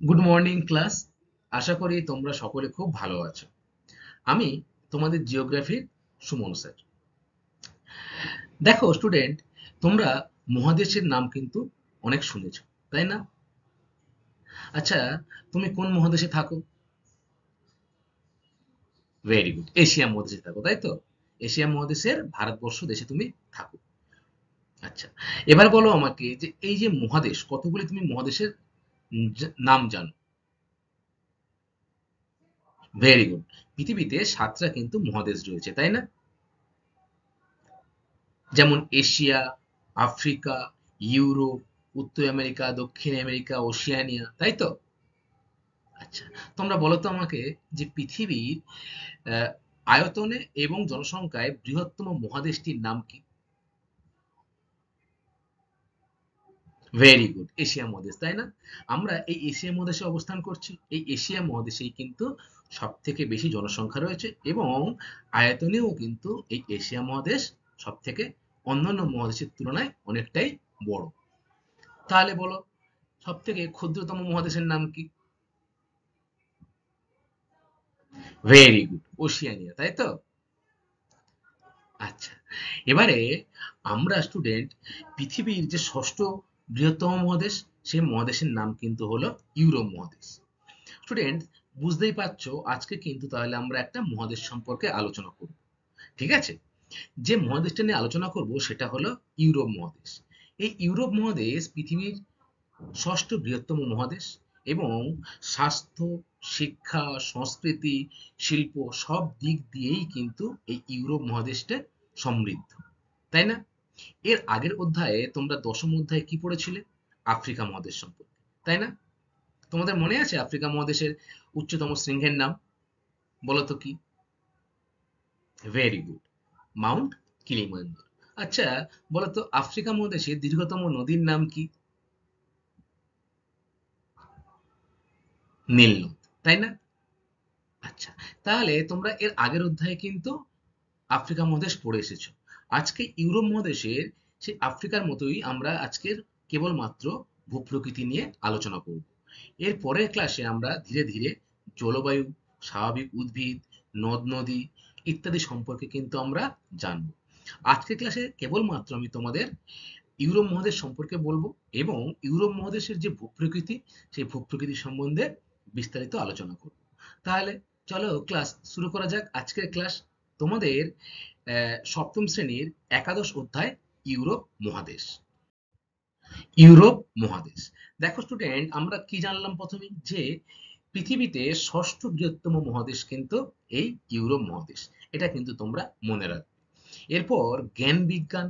Good morning class. আশা করি তোমরা সকলে খুব ভালো আছো। আমি তোমাদের জিওগ্রাফির সুমন স্যার। দেখো স্টুডেন্ট, তোমরা মহাদেশের নাম কিন্তু অনেক শুনেছো, তাই না? আচ্ছা, তুমি কোন মহাদেশে থাকো? ভেরি গুড, এশিয়া মহাদেশে থাকো, তাই তো? এশিয়া মহাদেশের ভারতবর্ষ দেশে তুমি থাকো। আচ্ছা, এবার বলো আমাকে যে এই যে মহাদেশ, কতগুলি তুমি মহাদেশের নাম জানো? Very good. পৃথিবীতে 7টা কিন্তু মহাদেশ রয়েছে, তাই না? যেমন এশিয়া, আফ্রিকা, ইউরোপ, উত্তর আমেরিকা, দক্ষিণ আমেরিকা, ওशिয়ানিয়া, তাই তো? আচ্ছা, তোমরা বলো তো আমাকে যে পৃথিবীর আহ, আয়তনে এবং জনসংখ্যায় বৃহত্তম মহাদেশটির নাম কি? ভেরি গুড, এশিয়া মহাদেশ, তাই না? আমরা এই এশিয়া মহাদেশে অবস্থান করছি। এই এশিয়া মহাদেশেই কিন্তু সব থেকে বেশি জনসংখ্যা রয়েছে এবং আয়তনেও কিন্তু এই এশিয়া মহাদেশ সব থেকে অন্যান্য মহাদেশের তুলনায় অনেকটাই বড়। তাহলে বলো, সবথেকে ক্ষুদ্রতম মহাদেশের নাম কি? ভেরি গুড, ওশিয়ানিয়া, তাই তো? আচ্ছা, এবারে আমরা স্টুডেন্ট পৃথিবীর যে ষষ্ঠ বৃহত্তম মহাদেশ, সেই মহাদেশের নাম কিন্তু হলো ইউরোপ মহাদেশ। স্টুডেন্ট, বুঝতেই পারছো আজকে কিন্তু তাহলে আমরা একটা মহাদেশ সম্পর্কে আলোচনা করব। ঠিক আছে? যে মহাদেশটা নিয়ে আলোচনা করব সেটা হলো ইউরোপ মহাদেশ। এই ইউরোপ মহাদেশ পৃথিবীর ষষ্ঠ বৃহত্তম মহাদেশ এবং স্বাস্থ্য, শিক্ষা, সংস্কৃতি, শিল্প সব দিক দিয়েই কিন্তু এই ইউরোপ মহাদেশটা সমৃদ্ধ, তাই না? এর আগের অধ্যায়ে তোমরা দশম অধ্যায়ে কি পড়েছিলে? আফ্রিকা মহাদেশ সম্পর্কে, তাই না? তোমাদের মনে আছে আফ্রিকা মহাদেশের উচ্চতম শৃঙ্গের নাম? বলো তো কি? Very good, Mount Kilimanjaro. আচ্ছা, বলো তো আফ্রিকা মহাদেশের দীর্ঘতম নদীর নাম কি? নীল নদ, তাই না? আচ্ছা, তাহলে তোমরা এর আগের অধ্যায়ে কিন্তু আফ্রিকা মহাদেশ পড়ে এসেছো। আজকে ইউরোপ মহাদেশের সেই আফ্রিকার মতোই আমরা আজকের কেবলমাত্র ভূপ্রকৃতি নিয়ে আলোচনা করব। এর পরের ক্লাসে আমরা ধীরে ধীরে জলবায়ু, স্বাভাবিক উদ্ভিদ, নদ নদী ইত্যাদি সম্পর্কে কিন্তু আমরা জানব। আজকের ক্লাসে কেবলমাত্র আমি তোমাদের ইউরোপ মহাদেশ সম্পর্কে বলবো এবং ইউরোপ মহাদেশের যে ভূপ্রকৃতি, সেই ভূপ্রকৃতি সম্বন্ধে বিস্তারিত আলোচনা করব। তাহলে চলো ক্লাস শুরু করা যাক। আজকের ক্লাস তোমাদের সপ্তম শ্রেণীর একাদশ অধ্যায়, ইউরোপ মহাদেশ। ইউরোপ মহাদেশ, দেখো স্টুডেন্ট, আমরা কি জানলাম প্রথমে? যে পৃথিবীতে ষষ্ঠ বৃহত্তম মহাদেশ কিন্তু এই ইউরোপ মহাদেশ। এটা কিন্তু তোমরা মনে রাখবে। এরপর জ্ঞান বিজ্ঞান,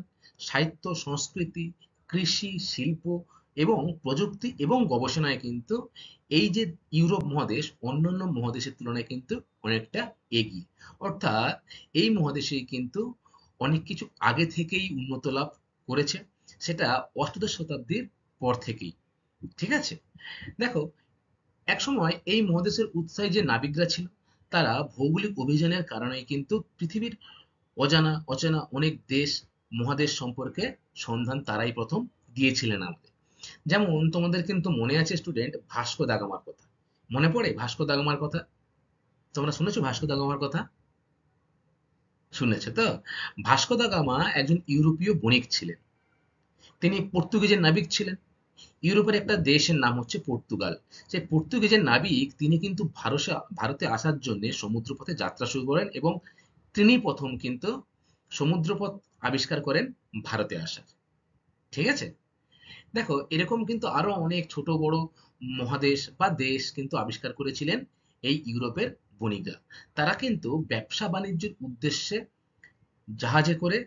সাহিত্য, সংস্কৃতি, কৃষি, শিল্প এবং প্রযুক্তি এবং গবেষণায় কিন্তু এই যে ইউরোপ মহাদেশ অন্যান্য মহাদেশের তুলনায় কিন্তু অনেকটা এগিয়ে। অর্থাৎ এই মহাদেশেই কিন্তু অনেক কিছু আগে থেকেই উন্নত লাভ করেছে, সেটা অষ্টাদশ শতাব্দীর পর থেকেই। ঠিক আছে? দেখো, একসময় এই মহাদেশের উৎসাহী যে নাবিকরা ছিল, তারা ভৌগোলিক অভিযানের কারণে কিন্তু পৃথিবীর অজানা অচেনা অনেক দেশ, মহাদেশ সম্পর্কে সন্ধান তারাই প্রথম দিয়েছিলেন আমাদের। যেমন তোমাদের কিন্তু মনে আছে স্টুডেন্ট, ভাস্কো দা গামার কথা। মনে পড়ে ভাস্কো দা গামার কথা? তোমরা শুনেছো ভাস্কো দা গামার কথা? শুনেছো তো? ভাস্কো দা গামা একজন ইউরোপীয় বণিক ছিলেন। তিনি পর্তুগিজের নাবিক ছিলেন। ইউরোপের একটা দেশের নাম হচ্ছে পর্তুগাল। সেই পর্তুগিজের নাবিক তিনি কিন্তু ভারতে আসার জন্য সমুদ্রপথে যাত্রা শুরু করেন এবং তিনি প্রথম কিন্তু সমুদ্রপথ আবিষ্কার করেন ভারতে আসার। ঠিক আছে? দেখো, এরকম কিন্তু আরো অনেক ছোট বড় মহাদেশ বা দেশ কিন্তু আবিষ্কার করেছিলেন এই ইউরোপের বণিকরা। তারা কিন্তু ব্যবসা বাণিজ্যের উদ্দেশ্যে জাহাজে করে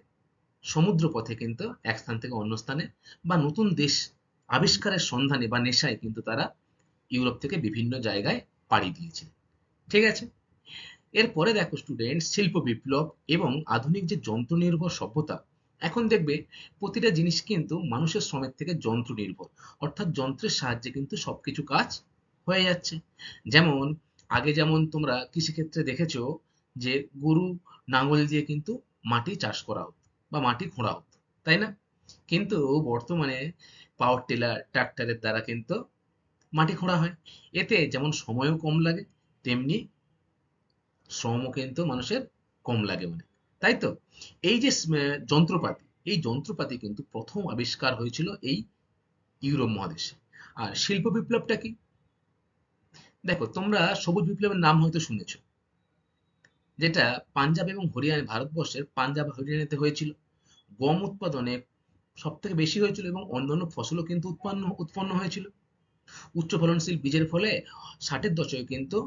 সমুদ্রপথে কিন্তু এক স্থান থেকে অন্য স্থানে বা নতুন দেশ আবিষ্কারের সন্ধানে বা নেশায় কিন্তু তারা ইউরোপ থেকে বিভিন্ন জায়গায় পাড়ি দিয়েছে। ঠিক আছে? এরপরে দেখো স্টুডেন্ট, শিল্প বিপ্লব এবং আধুনিক যে যন্ত্র নির্ভর সভ্যতা। এখন দেখবে প্রতিটা জিনিস কিন্তু মানুষের শ্রমের থেকে যন্ত্র নির্ভর। অর্থাৎ যন্ত্রের সাহায্যে কিন্তু সবকিছু কাজ হয়ে যাচ্ছে। যেমন আগে যেমন তোমরা কৃষিক্ষেত্রে দেখেছো যে গরু নাঙ্গল দিয়ে কিন্তু মাটি চাষ করা হতো বা মাটি খোঁড়া হতো, তাই না? কিন্তু বর্তমানে পাওয়ার টিলার, ট্রাক্টরের দ্বারা কিন্তু মাটি খোঁড়া হয়। এতে যেমন সময়ও কম লাগে, তেমনি শ্রমও কিন্তু মানুষের কম লাগে অনেক, তাই তো? এই যে যন্ত্রপাতি, এই যন্ত্রপাতি কিন্তু প্রথম আবিষ্কার হয়েছিল এই ইউরোপ মহাদেশে। আর শিল্প বিপ্লবটা কি? দেখো, তোমরা সবুজ বিপ্লবের নাম হয়তো শুনেছো, যেটা পাঞ্জাব এবং হরিয়ানা, ভারতবর্ষের পাঞ্জাব হরিয়ানাতে হয়েছিল। গম উৎপাদনে সব থেকে বেশি হয়েছিল এবং অন্যান্য ফসলও কিন্তু উৎপন্ন হয়েছিল। উচ্চ ফলনশীল বীজের ফলে 60-এর দশকে কিন্তু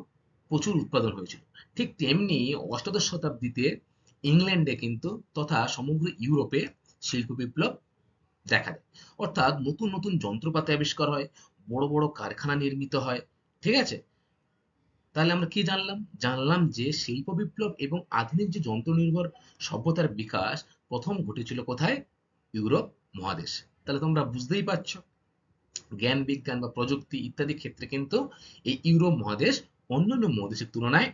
প্রচুর উৎপাদন হয়েছিল। ঠিক তেমনি অষ্টাদশ শতাব্দীতে ইংল্যান্ডে কিন্তু তথা সমগ্র ইউরোপে শিল্প বিপ্লব দেখা দেয়। অর্থাৎ নতুন নতুন যন্ত্রপাতি আবিষ্কার হয়, বড় বড় কারখানা নির্মিত হয়। ঠিক আছে? তাহলে আমরা কি জানলাম? জানলাম যে শিল্প বিপ্লব এবং আধুনিক যে যন্ত্র নির্ভর সভ্যতার বিকাশ প্রথম ঘটেছিল কোথায়? ইউরোপ মহাদেশে। তাহলে তোমরা বুঝতেই পারছো, জ্ঞান বিজ্ঞান বা প্রযুক্তি ইত্যাদি ক্ষেত্রে কিন্তু এই ইউরোপ মহাদেশ অন্যান্য মহাদেশের তুলনায়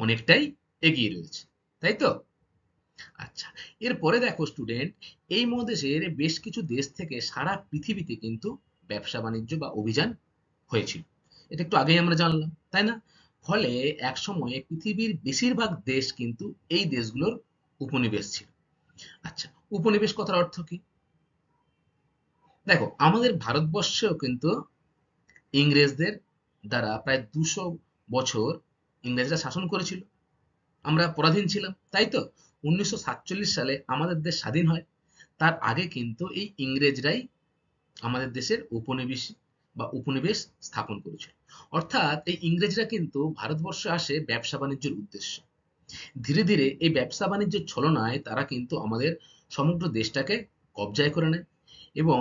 অনেকটাই এগিয়ে রয়েছে, তাই তো? আচ্ছা, এরপরে দেখো স্টুডেন্ট, এই মহাদেশের বেশ কিছু দেশ থেকে সারা পৃথিবীতে কিন্তু ব্যবসা বাণিজ্য বা অভিযান হয়েছিল। এটা একটু আগেই আমরা জানলাম, তাই না? ফলে এক সময়ে পৃথিবীর বেশিরভাগ দেশ কিন্তু এই দেশগুলোর উপনিবেশ ছিল। আচ্ছা, উপনিবেশ কথার অর্থ কি? দেখো, আমাদের ভারতবর্ষেও কিন্তু ইংরেজদের দ্বারা প্রায় 200 বছর ইংরেজরা শাসন করেছিল। আমরা পরাধীন ছিলাম, তাই তো? 1947 সালে আমাদের দেশ স্বাধীন হয়। তার আগে কিন্তু এই ইংরেজরাই আমাদের দেশের উপনিবেশ স্থাপন করেছিল। অর্থাৎ এই ইংরেজরা কিন্তু ভারতবর্ষে আসে ব্যবসা বাণিজ্যের উদ্দেশ্যে। ধীরে ধীরে এই ব্যবসা বাণিজ্যের ছলনায় তারা কিন্তু আমাদের সমগ্র দেশটাকে কবজায় করে নেয় এবং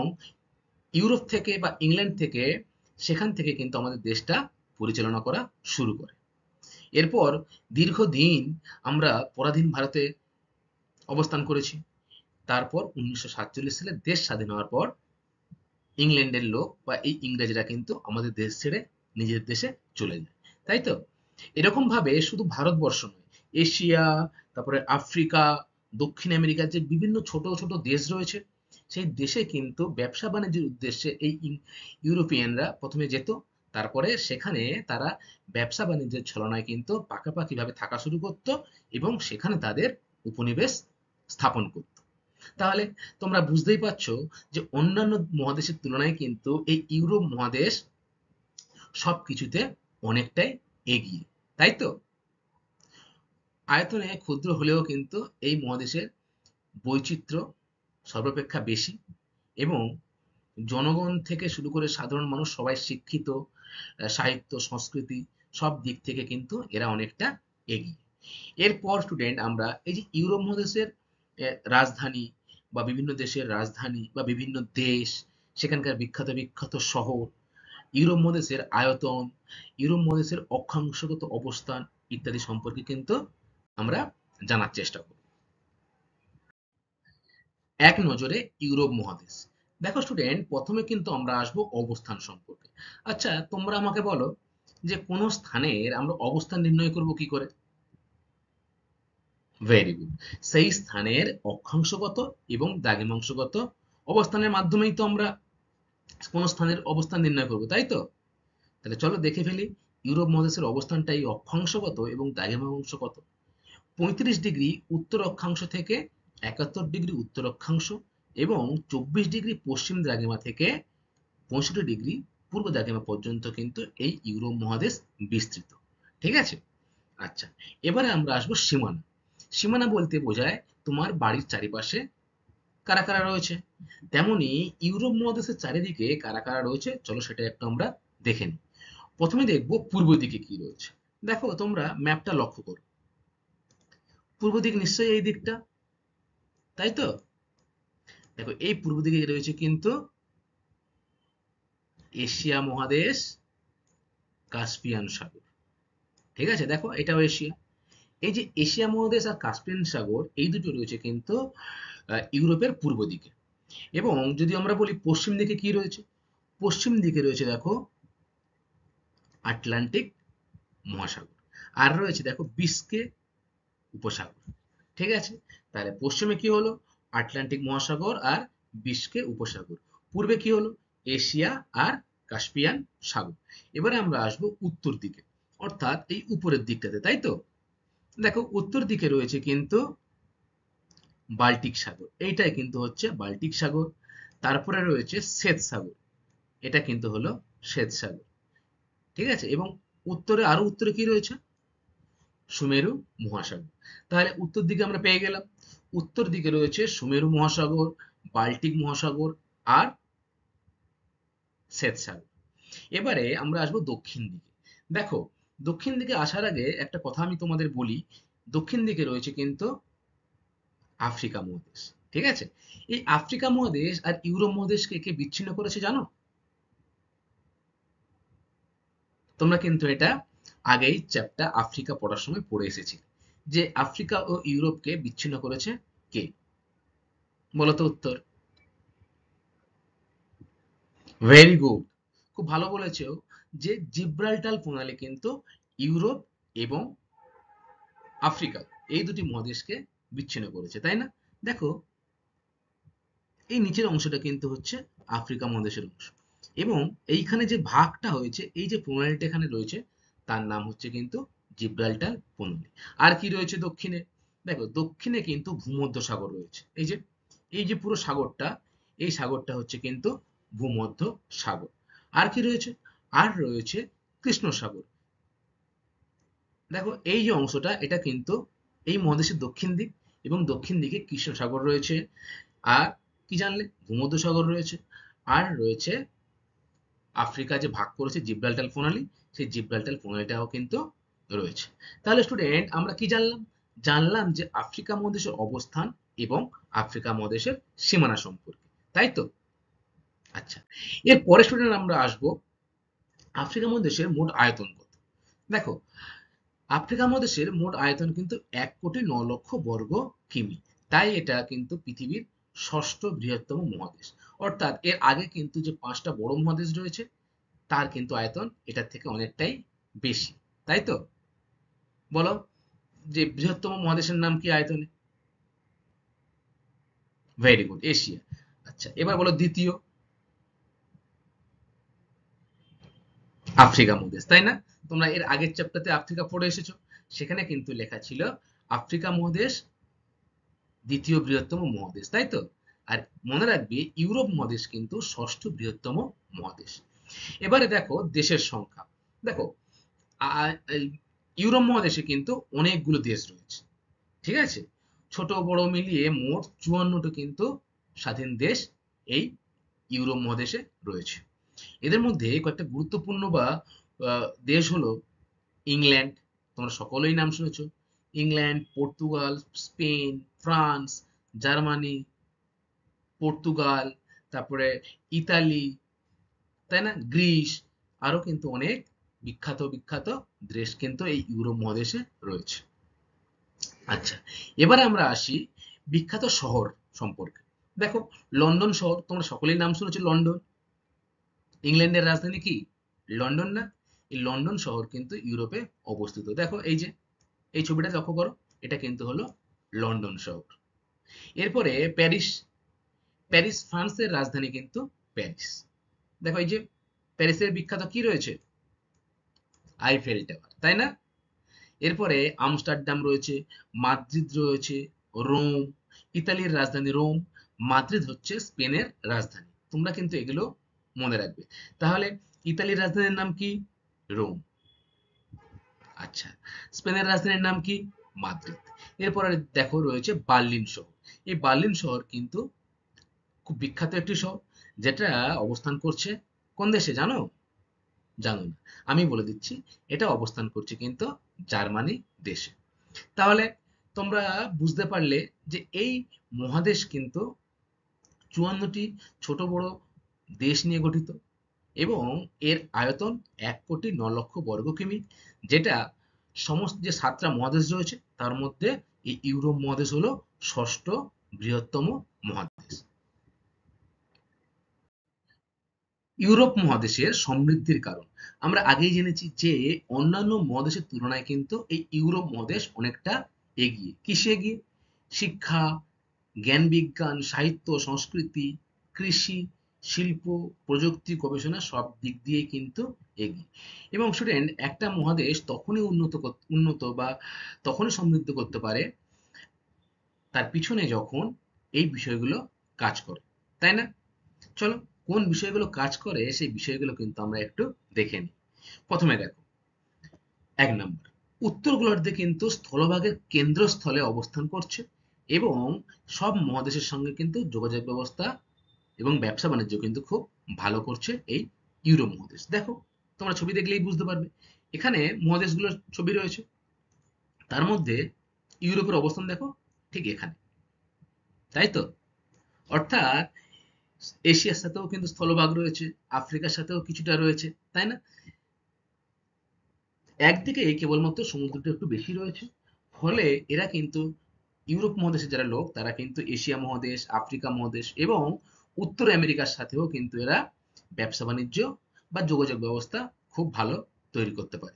ইউরোপ থেকে বা ইংল্যান্ড থেকে, সেখান থেকে কিন্তু আমাদের দেশটা পরিচালনা করা শুরু করে। এরপর দীর্ঘদিন আমরা পরাধীন ভারতে অবস্থান করেছি। তারপর 1947 সালে দেশ স্বাধীন হওয়ার পর ইংল্যান্ডের লোক বা এই ইংরেজরা কিন্তু আমাদের দেশ ছেড়ে নিজের দেশে চলে যায়, তাই তো? এরকম ভাবে শুধু ভারতবর্ষ নয়, এশিয়া, তারপরে আফ্রিকা, দক্ষিণ আমেরিকার যে বিভিন্ন ছোট ছোট দেশ রয়েছে, সেই দেশে কিন্তু ব্যবসা বাণিজ্যের উদ্দেশ্যে এই ইউরোপিয়ানরা প্রথমে যেত। তারপরে সেখানে তারা ব্যবসা বাণিজ্যের ছলনায় কিন্তু পাকাপাকিভাবে থাকা শুরু করত এবং সেখানে তাদের উপনিবেশ স্থাপন করত। তাহলে তোমরা বুঝতেই পারছো যে অন্যান্য মহাদেশের তুলনায় কিন্তু এই ইউরোপ মহাদেশ সবকিছুতে অনেকটাই এগিয়ে, তাই তো? আয়তনে ক্ষুদ্র হলেও কিন্তু এই মহাদেশের বৈচিত্র্য সর্বাপেক্ষা বেশি এবং জনগণ থেকে শুরু করে সাধারণ মানুষ সবাই শিক্ষিত, সাহিত্য সংস্কৃতি সব দিক থেকে কিন্তু এরা অনেকটা এগিয়ে। এরপর স্টুডেন্ট, আমরা এই যে ইউরোপ মহাদেশের রাজধানী বা বিভিন্ন দেশের রাজধানী বা বিভিন্ন দেশ, সেখানকার বিখ্যাত বিখ্যাত শহর, ইউরোপ মহাদেশের আয়তন, ইউরোপ মহাদেশের অক্ষাংশগত অবস্থান ইত্যাদি সম্পর্কে কিন্তু আমরা জানার চেষ্টা করব। এক নজরে ইউরোপ মহাদেশ। দেখো স্টুডেন্ট, প্রথমে কিন্তু আমরা আসবো অবস্থান সম্পর্কে। আচ্ছা, তোমরা আমাকে বলো যে কোন স্থানের আমরা অবস্থান নির্ণয় করব কি করে? Very good. সেই স্থানের অক্ষাংশগত এবং দ্রাঘিমাংশগত অবস্থানের মাধ্যমেই তো আমরা কোন স্থানের অবস্থান নির্ণয় করব, তাই তো? তাহলে চলো দেখে ফেলি ইউরোপ মহাদেশের অবস্থানটাই অক্ষাংশগত এবং দ্রাঘিমাংশগত। 35 ডিগ্রি উত্তর অক্ষাংশ থেকে 71 ডিগ্রি উত্তর অক্ষাংশ এবং 24 ডিগ্রি পশ্চিম দ্রাঘিমা থেকে 65 ডিগ্রি পূর্ব দ্রাঘিমা পর্যন্ত কিন্তু এই ইউরোপ মহাদেশ বিস্তৃত। ঠিক আছে? আচ্ছা, এবারে আমরা আসবো সীমানা। সীমানা বলতে বোঝায় তোমার বাড়ির চারিপাশে কারা কারা রয়েছে। তেমনি ইউরোপ মহাদেশের চারিদিকে কারা কারা রয়েছে, চলো সেটা একটু আমরা দেখে নিই। প্রথমে দেখবো পূর্ব দিকে কি রয়েছে। দেখো, তোমরা ম্যাপটা লক্ষ্য করো, পূর্ব দিক নিশ্চয়ই এই দিকটা, তাই তো? দেখো, এই পূর্ব দিকে রয়েছে কিন্তু এশিয়া মহাদেশ, কাস্পিয়ান সাগর। ঠিক আছে, দেখো এটাও এশিয়া। এই যে এশিয়া মহাদেশ আর কাস্পিয়ান সাগর, এই দুটো রয়েছে কিন্তু ইউরোপের পূর্ব দিকে। এবং যদি আমরা বলি পশ্চিম দিকে কি রয়েছে, পশ্চিম দিকে রয়েছে দেখো আটলান্টিক মহাসাগর, আর রয়েছে দেখো বিস্কে উপসাগর। ঠিক আছে? তাহলে পশ্চিমে কি হলো? আটলান্টিক মহাসাগর আর বিস্কে উপসাগর। পূর্বে কি হলো? এশিয়া আর কাস্পিয়ান সাগর। এবারে আমরা আসবো উত্তর দিকে, অর্থাৎ এই উপরের দিকটাতে, তাই তো? দেখো উত্তর দিকে রয়েছে কিন্তু বাল্টিক সাগর, এইটাই কিন্তু হচ্ছে বাল্টিক সাগর। তারপরে রয়েছে শ্বেত সাগর, এটা কিন্তু হলো শ্বেত সাগর, ঠিক আছে? এবং উত্তরে, আরো উত্তরে কি রয়েছে? সুমেরু মহাসাগর। তাহলে উত্তর দিকে আমরা পেয়ে গেলাম, উত্তর দিকে রয়েছে সুমেরু মহাসাগর, বাল্টিক মহাসাগর আর শ্বেত সাগর। এবারে আমরা আসবো দক্ষিণ দিকে। দেখো দক্ষিণ দিকে আসার আগে একটা কথা আমি তোমাদের বলি, দক্ষিণ দিকে রয়েছে কিন্তু আফ্রিকা মহাদেশ, ঠিক আছে? এই আফ্রিকা মহাদেশ আর ইউরোপ মহাদেশকে কে বিচ্ছিন্ন করেছে জানো? তোমরা কিন্তু এটা আগেই চ্যাপ্টার আফ্রিকা পড়ার সময় পড়ে এসেছি, যে আফ্রিকা ও ইউরোপকে বিচ্ছিন্ন করেছে কে? বলো তো উত্তর। ভেরি গুড, খুব ভালো বলেছো, যে জিব্রাল্টার প্রণালী কিন্তু ইউরোপ এবং আফ্রিকা এই দুটি মহাদেশকে বিচ্ছিন্ন করেছে, তাই না? দেখো এই নিচের অংশটা কিন্তু হচ্ছে আফ্রিকা মহাদেশের অংশ, এবং এইখানে যে ভাগটা হয়েছে, এই যে প্রণালীটা এখানে রয়েছে, তার নাম হচ্ছে কিন্তু জিব্রাল্টার প্রণালী। আর কি রয়েছে দক্ষিণে? দেখো দক্ষিণে কিন্তু ভূমধ্য সাগর রয়েছে, এই যে পুরো সাগরটা, এই সাগরটা হচ্ছে কিন্তু ভূমধ্য সাগর। আর কি রয়েছে? আর রয়েছে কৃষ্ণ সাগর। দেখো এই যে অংশটা, এটা কিন্তু এই মহাদেশের দক্ষিণ দিক, এবং দক্ষিণ দিকে কৃষ্ণ সাগর রয়েছে। আর কি জানলে? ভূমধ্যসাগর রয়েছে। আর রয়েছে আফ্রিকা যে ভাগ করেছে জিব্রাল্টার প্রণালী, সেই জিব্রাল্টার প্রণালীটাও কিন্তু রয়েছে। তাহলে স্টুডেন্ট আমরা কি জানলাম? জানলাম যে আফ্রিকা মহাদেশের অবস্থান এবং আফ্রিকা মহাদেশের সীমানা সম্পর্কে, তাই তো? আচ্ছা, এর পরে স্টুডেন্ট আমরা আসবো আফ্রিকা মহাদেশের মোট আয়তন কত। দেখো আফ্রিকা মহাদেশের মোট আয়তন কিন্তু 1,09,00,000 বর্গ কিমি। তাই এটা কিন্তু পৃথিবীর ষষ্ঠ বৃহত্তম মহাদেশ। অর্থাৎ এর আগে কিন্তু যে 5টা বড় মহাদেশ রয়েছে, তার কিন্তু আয়তন এটার থেকে অনেকটাই বেশি, তাই তো? বলো, যে বৃহত্তম মহাদেশের নাম কি আয়তনে? Very good, Asia. আচ্ছা এবার বলো দ্বিতীয়। আফ্রিকা মহাদেশ, তাই না? তোমরা এর আগের চ্যাপ্টারে আফ্রিকা পড়ে এসেছো, সেখানে কিন্তু লেখা ছিল আফ্রিকা মহাদেশ দ্বিতীয় বৃহত্তম মহাদেশ, তাই তো? আর মনে রাখবে ইউরোপ মহাদেশ কিন্তু ষষ্ঠ বৃহত্তম মহাদেশ। এবারে দেখো দেশের সংখ্যা। দেখো এই ইউরোপ মহাদেশে কিন্তু অনেকগুলো দেশ রয়েছে, ঠিক আছে? ছোট বড় মিলিয়ে মোট 54টা কিন্তু স্বাধীন দেশ এই ইউরোপ মহাদেশে রয়েছে। এদের মধ্যে কয়েকটা গুরুত্বপূর্ণ বা দেশ হলো ইংল্যান্ড, তোমরা সকলেই নাম শুনেছো। England, Portugal, Spain, France, Germany, Portugal, তারপরে ইতালি, তাই না? গ্রিস, আরো কিন্তু অনেক বিখ্যাত বিখ্যাত দেশ কিন্তু এই ইউরোপ মহাদেশে রয়েছে। আচ্ছা এবারে আমরা আসি বিখ্যাত শহর সম্পর্কে। দেখো লন্ডন শহর, তোমরা সকলেই নাম শুনেছো, লন্ডন। ইংল্যান্ডের রাজধানী কি? লন্ডন না? এই লন্ডন শহর কিন্তু ইউরোপে অবস্থিত। দেখো এই যে এই ছবিটা লক্ষ্য করো, এটা কিন্তু হলো লন্ডন শহর। এরপরে প্যারিস, প্যারিস ফ্রান্সের রাজধানী কিন্তু প্যারিস। দেখো এই যে প্যারিসের বিখ্যাত কি রয়েছে? আইফেল টাওয়ার, তাই না? এরপরে আমস্টারডাম রয়েছে, মাদ্রিদ রয়েছে, রোম, ইতালির রাজধানী রোম, মাদ্রিদ হচ্ছে স্পেনের রাজধানী। তোমরা কিন্তু এগুলো মনে রাখবে। তাহলে ইতালির রাজধানীর নাম কি? রোম। আচ্ছা, স্পেনের রাজধানীর নাম কি? মাদ্রিদ। এরপরে দেখো রয়েছে বার্লিন শহর। এই বার্লিন শহর কিন্তু খুব বিখ্যাত একটি শহর, যেটা অবস্থান করছে কোন দেশে জানো? জানো না, আমি বলে দিচ্ছি, এটা অবস্থান করছে কিন্তু জার্মানি দেশে। তাহলে তোমরা বুঝতে পারলে যে এই মহাদেশ কিন্তু 54টি ছোট বড় দেশ নিয়ে গঠিত, এবং এর আয়তন 1,09,00,000 বর্গ কিমি, যেটা সমস্ত যে 7টা মহাদেশ রয়েছে তার মধ্যে এই ইউরোপ মহাদেশ হলো ষষ্ঠ বৃহত্তম মহাদেশ। ইউরোপ মহাদেশের সমৃদ্ধির কারণ আমরা আগেই জেনেছি, যে অন্যান্য মহাদেশের তুলনায় কিন্তু এই ইউরোপ মহাদেশ অনেকটা এগিয়ে। কিসে এগিয়ে? শিক্ষা, জ্ঞান বিজ্ঞান, সাহিত্য, সংস্কৃতি, কৃষি, শিল্প, প্রযুক্তি, গবেষণা সব দিক দিয়ে কিন্তু এগিয়ে। এবং স্টুডেন্ট, একটা মহাদেশ তখনই উন্নত বা তখনই সমৃদ্ধ করতে পারে তার পিছনে যখন এই বিষয়গুলো কাজ করে, তাই না? চলো, কোন বিষয়গুলো কাজ করে সেই বিষয়গুলো কিন্তু আমরা একটু দেখে নিই। প্রথমে দেখো, 1 নম্বর, উত্তর গোলার্ধে কিন্তু স্থলভাগের কেন্দ্রস্থলে অবস্থান করছে এবং সব মহাদেশের সঙ্গে কিন্তু যোগাযোগ ব্যবস্থা এবং ব্যবসা বাণিজ্য কিন্তু খুব ভালো করছে এই ইউরোপ মহাদেশ। দেখো, তোমরা ছবি দেখলেই বুঝতে পারবে, এখানে মহাদেশগুলোর ছবি রয়েছে। তার মধ্যে ইউরোপের অবস্থান দেখো ঠিক এখানে, তাই তো? অর্থাৎ এশিয়ার সাথেও কিন্তু স্থলভাগ রয়েছে, আফ্রিকার সাথেও কিছুটা রয়েছে, তাই না? একদিকে কেবলমাত্র সমুদ্রটা একটু বেশি রয়েছে, ফলে এরা কিন্তু ইউরোপ মহাদেশের যারা লোক তারা কিন্তু এশিয়া মহাদেশ, আফ্রিকা মহাদেশ এবং উত্তর আমেরিকার সাথেও কিন্তু এরা ব্যবসা বাণিজ্য বা যোগাযোগ ব্যবস্থা খুব ভালো তৈরি করতে পারে।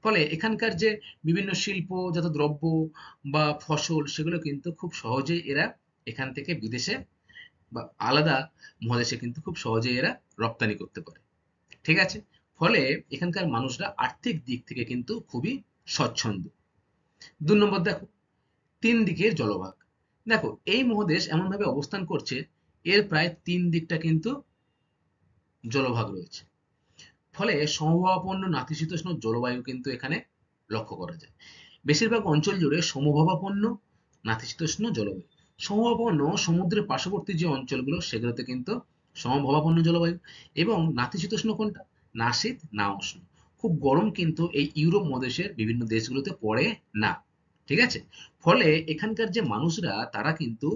ফলে এখানকার যে বিভিন্ন শিল্পজাত দ্রব্য বা ফসল সেগুলো কিন্তু খুব সহজেই এরা এখান থেকে বিদেশে বা আলাদা মহাদেশে কিন্তু খুব সহজেই এরা রপ্তানি করতে পারে। ঠিক আছে? ফলে এখানকার মানুষরা আর্থিক দিক থেকে কিন্তু খুবই স্বচ্ছন্দ। 2 নম্বর দেখো, 3 দিকের জলভাগ। দেখো, এই মহাদেশ এমনভাবে অবস্থান করছে, এর প্রায় 3 দিকটা কিন্তু জলভাগ রয়েছে। ফলে সমভাবাপন্ন নাতিশীতোষ্ণ জলবায়ু কিন্তু এখানে লক্ষ্য করা যায়। বেশিরভাগ অঞ্চল জুড়ে সমভাবাপন্ন নাতিশীতোষ্ণ জলবায়ু। সমভাবাপন্ন সমুদ্রের পার্শ্ববর্তী যে অঞ্চলগুলো সেগুলোতে কিন্তু সমভাবাপন্ন জলবায়ু। এবং নাতিশীতোষ্ণ কোনটা? না শীত না উষ্ণ। খুব গরম কিন্তু এই ইউরোপ মহাদেশের বিভিন্ন দেশগুলোতে পড়ে না। ঠিক আছে? ফলে এখানকার যে মানুষরা তারা কিন্তু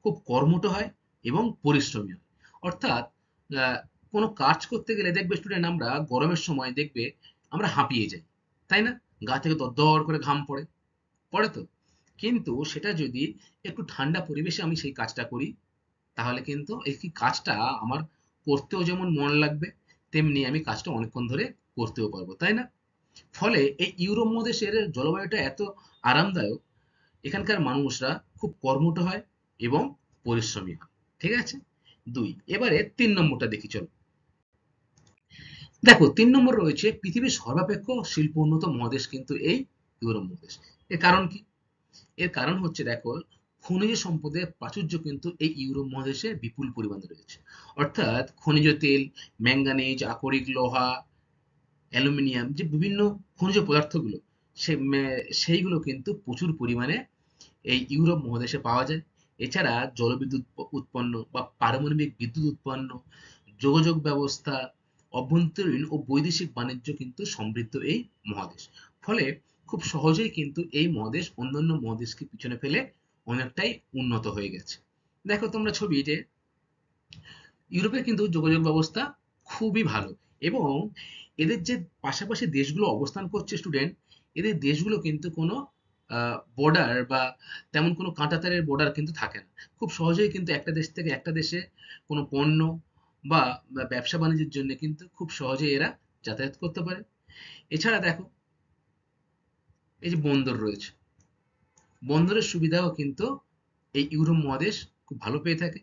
খুব কর্মঠ হয় এবং পরিশ্রমী হয়। অর্থাৎ আহ, কোনো কাজ করতে গেলে দেখবে স্টুডেন্ট, আমরা গরমের সময় দেখবে আমরা হাঁপিয়ে যাই, তাই না? গা থেকে দরদর করে ঘাম পড়ে, পড়ে তো? কিন্তু সেটা যদি একটু ঠান্ডা পরিবেশে আমি সেই কাজটা করি, তাহলে কিন্তু এই কি কাজটা আমার করতেও যেমন মন লাগবে, তেমনি আমি কাজটা অনেকক্ষণ ধরে করতেও পারবো, তাই না? ফলে এই ইউরোপ মহাদেশের জলবায়ুটা এত আরামদায়ক, এখানকার মানুষরা খুব কর্মঠ হয় এবং পরিশ্রমী হয়। ঠিক আছে? এবারে 3 নম্বরটা দেখি, চলো। দেখো, 3 নম্বর রয়েছে পৃথিবীর সর্বাপেক্ষ শিল্প উন্নত মহাদেশ কিন্তু এই ইউরোপ মহাদেশ। এর কারণ কি? এর কারণ হচ্ছে, দেখো, খনিজ সম্পদের প্রাচুর্য কিন্তু এই ইউরোপ মহাদেশে বিপুল পরিমাণে রয়েছে। অর্থাৎ খনিজ তেল, ম্যাঙ্গানিজ, আকরিক লোহা, অ্যালুমিনিয়াম, যে বিভিন্ন খনিজ পদার্থগুলো সেইগুলো কিন্তু প্রচুর পরিমাণে এই ইউরোপ মহাদেশে পাওয়া যায়। এছাড়া জলবিদ্যুৎ উৎপন্ন বা পারমাণবিক বিদ্যুৎ উৎপন্ন, যোগাযোগ ব্যবস্থা, অভ্যন্তরীণ ও বৈদেশিক বাণিজ্য কিন্তু সমৃদ্ধ এই মহাদেশ। ফলে খুব সহজেই কিন্তু এই মহাদেশ অন্যান্য মহাদেশকে পিছনে ফেলে অনেকটাই উন্নত হয়ে গেছে। দেখো তোমরা ছবিতে, ইউরোপের কিন্তু যোগাযোগ ব্যবস্থা খুবই ভালো এবং এদের যে পাশাপাশি দেশগুলো অবস্থান করছে স্টুডেন্ট, এদের দেশগুলো কিন্তু কোনো বর্ডার বা তেমন কোনো কাঁটাতারের বর্ডার কিন্তু থাকে না। খুব সহজেই কিন্তু একটা দেশ থেকে একটা দেশে কোনো পণ্য বা ব্যবসা বাণিজ্যের জন্য কিন্তু খুব সহজেই এরা যাতায়াত করতে পারে। এছাড়া দেখো, এই যে বন্দর রয়েছে, বন্দরের সুবিধাও কিন্তু এই ইউরোপ মহাদেশ খুব ভালো পেয়ে থাকে।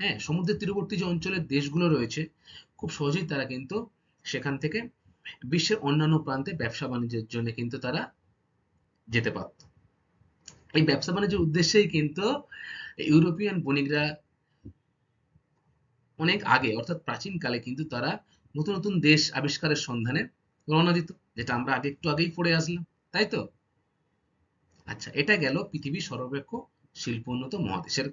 হ্যাঁ, সমুদ্রের তীরবর্তী যে অঞ্চলের দেশগুলো রয়েছে খুব সহজেই তারা কিন্তু সেখান থেকে বিশ্বের অন্যান্য প্রান্তে ব্যবসা বাণিজ্যের জন্য কিন্তু তারা যেতে পারত। এই ব্যবসা বাণিজ্যের উদ্দেশ্যেই কিন্তু ইউরোপিয়ান বণিকরা অনেক আগে, অর্থাৎ প্রাচীন কালে কিন্তু তারা নতুন নতুন দেশ আবিষ্কারের সন্ধানে রওনা দিত, যেটা আমরা একটু আগেই পড়ে আসলাম, তাই তো? আচ্ছা, এটা গেল পৃথিবীর সর্বাপেক্ষ শিল্পোন্নত মহাদেশের।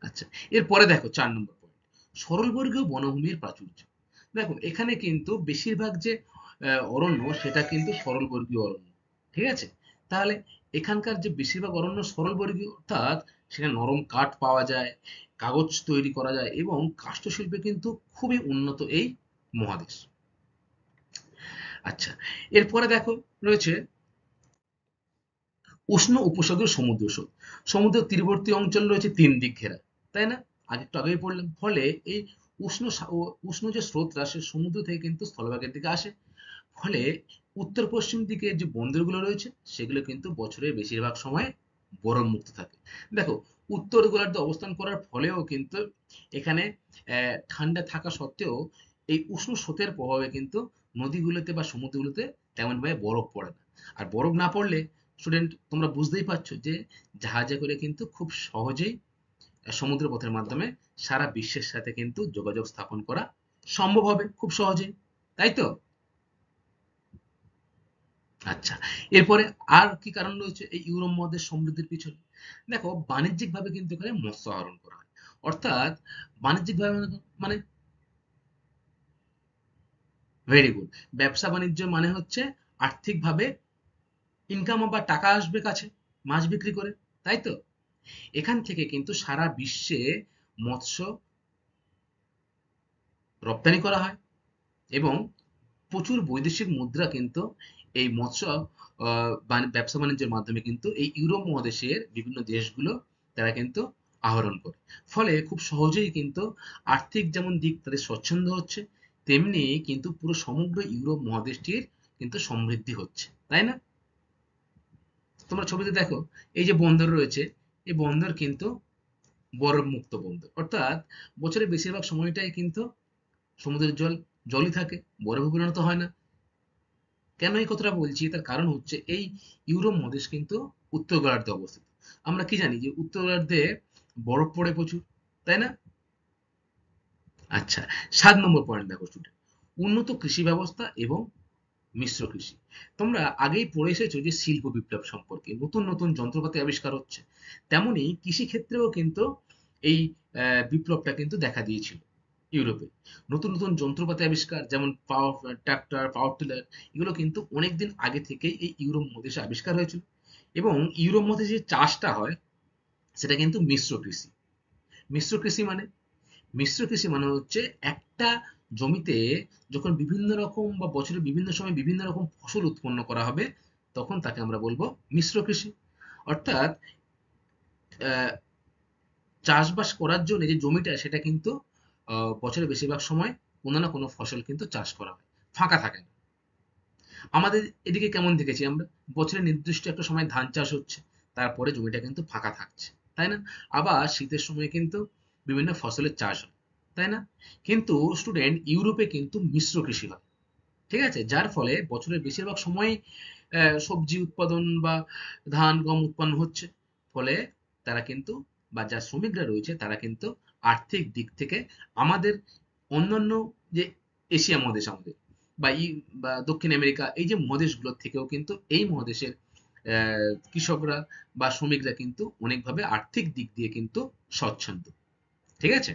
আচ্ছা, এরপরে দেখো 4 নম্বর পয়েন্ট, সরলবর্গীয় বনভূমির প্রাচুর্য। দেখো, এখানে কিন্তু বেশিরভাগ যে অরণ্য সেটা কিন্তু সরলবর্গীয় অরণ্য। ঠিক আছে? তাহলে এখানকার যে বেশিরভাগ অরণ্য সরলবর্গীয়, অর্থাৎ সেখানে নরম কাঠ পাওয়া যায়, কাগজ তৈরি করা যায় এবং কাষ্ঠশিল্পে কিন্তু খুবই উন্নত এই মহাদেশ। আচ্ছা, এরপরে দেখো রয়েছে উষ্ণ উপসাগরীয় সমুদ্র স্রোত। সমুদ্রের তীরবর্তী অঞ্চল রয়েছে 3 দিক ঘেরা, তাই না? আগে একটু আগেই পড়লাম। ফলে এই উষ্ণ যে স্রোতটা সে সমুদ্র থেকে কিন্তু স্থলভাগের দিকে আসে। ফলে উত্তর পশ্চিম দিকে যে বন্দরগুলো রয়েছে সেগুলো কিন্তু বছরের বেশিরভাগ সময় বরফ মুক্ত থাকে। দেখো, উত্তর গোলার্ধে অবস্থান করার ফলেও কিন্তু এখানে ঠান্ডা থাকা সত্ত্বেও এই উষ্ণ স্রোতের প্রভাবে কিন্তু নদীগুলোতে বা সমুদ্রগুলোতে তেমনভাবে বরফ পড়ে না। আর বরফ না পড়লে স্টুডেন্ট তোমরা বুঝতেই পারছো যে জাহাজে করে কিন্তু খুব সহজেই সমুদ্র পথের মাধ্যমে সারা বিশ্বের সাথে কিন্তু যোগাযোগ স্থাপন করা সম্ভব হবে খুব সহজেই, তাই তো? আচ্ছা, এরপরে আর কি কারণ রয়েছে এই ইউরোপ মহাদেশ সমৃদ্ধির পিছনে? দেখো, বাণিজ্যিক ভাবে কিন্তু এখানে মৎস্য আহরণ করা হয়। অর্থাৎ বাণিজ্যিক ভাবে মানে ভেরি গুড, ব্যবসা বাণিজ্য মানে হচ্ছে আর্থিকভাবে ইনকাম বা টাকা আসবে কাছে মাছ বিক্রি করে, তাই তো? এখান থেকে কিন্তু সারা বিশ্বে মৎস্য রপ্তানি করা হয় এবং প্রচুর বৈদেশিক মুদ্রা কিন্তু এই মৎস্য ব্যবসা বাণিজ্যের মাধ্যমে কিন্তু এই ইউরোপ মহাদেশের বিভিন্ন দেশগুলো তারা কিন্তু আহরণ করে। ফলে খুব সহজেই কিন্তু আর্থিক যেমন দিক তাদের স্বচ্ছন্দ হচ্ছে, তেমনি কিন্তু পুরো সমগ্র ইউরোপ মহাদেশটির কিন্তু সমৃদ্ধি হচ্ছে, তাই না? তোমরা ছবিতে দেখো, এই যে বন্দর রয়েছে, এই বন্দর কিন্তু বরফ মুক্ত বন্দর, অর্থাৎ বছরের বেশিরভাগ সময়টাই কিন্তু সমুদ্রের জল জলই থাকে, বরফে পরিণত হয় না। কেন এই কথাটা বলছি? তার কারণ হচ্ছে এই ইউরোপ মহাদেশ কিন্তু উত্তর গোলার্ধে অবস্থিত। আমরা কি জানি যে উত্তর গোলার্ধে বরফ পড়ে প্রচুর, তাই না? আচ্ছা, 7 নম্বর পয়েন্ট দেখো স্টুডেন্ট, উন্নত কৃষি ব্যবস্থা এবং মিশ্র কৃষি। তোমরা আগেই পড়ে এসেছো যে শিল্প বিপ্লব সম্পর্কে, নতুন নতুন যন্ত্রপাতি আবিষ্কার হচ্ছে। তেমনি কৃষি ক্ষেত্রেও কিন্তু এই বিপ্লবটা কিন্তু দেখা দিয়েছিল ইউরোপে। নতুন নতুন যন্ত্রপাতি আবিষ্কার, যেমন পাওয়ার ট্রাক্টর, পাওয়ার টিলার, এগুলো কিন্তু অনেকদিন আগে থেকেই এই ইউরোপ মহাদেশে আবিষ্কার হয়েছিল। এবং ইউরোপ মহাদেশে যে চাষটা হয় সেটা কিন্তু মিশ্র কৃষি। মিশ্র কৃষি মানে মিশ্র কৃষি মানে হচ্ছে একটা জমিতে যখন বিভিন্ন রকম বা বছরের বিভিন্ন সময় বিভিন্ন রকম ফসল উৎপন্ন করা হবে, তখন তাকে আমরা বলবো মিশ্র কৃষি। অর্থাৎ আহ, চাষবাস করার জন্য যে জমিটা সেটা কিন্তু বছরের বেশিরভাগ সময় কোনো না কোনো ফসল কিন্তু চাষ করা হয়, ফাঁকা থাকে না। আমাদের এদিকে কেমন দেখেছি আমরা, বছরের নির্দিষ্ট একটা সময় ধান চাষ হচ্ছে, তারপরে জমিটা কিন্তু ফাঁকা থাকছে, তাই না? আবার শীতের সময় কিন্তু বিভিন্ন ফসলের চাষ হয়, তাই না? কিন্তু স্টুডেন্ট, ইউরোপে কিন্তু মিশ্র কৃষি হয়, ঠিক আছে? যার ফলে বছরের বেশিরভাগ সময় সবজি উৎপাদন বা ধান গম উৎপন্ন হচ্ছে। ফলে তারা কিন্তু, বা যারা শ্রমিকরা রয়েছে তারা কিন্তু আর্থিক দিক থেকে আমাদের অন্যান্য যে এশিয়া মহাদেশ আমাদের বা বা দক্ষিণ আমেরিকা, এই যে মহাদেশগুলোর থেকেও কিন্তু এই মহাদেশের কৃষকরা বা শ্রমিকরা কিন্তু অনেকভাবে আর্থিক দিক দিয়ে কিন্তু স্বচ্ছন্দ, ঠিক আছে?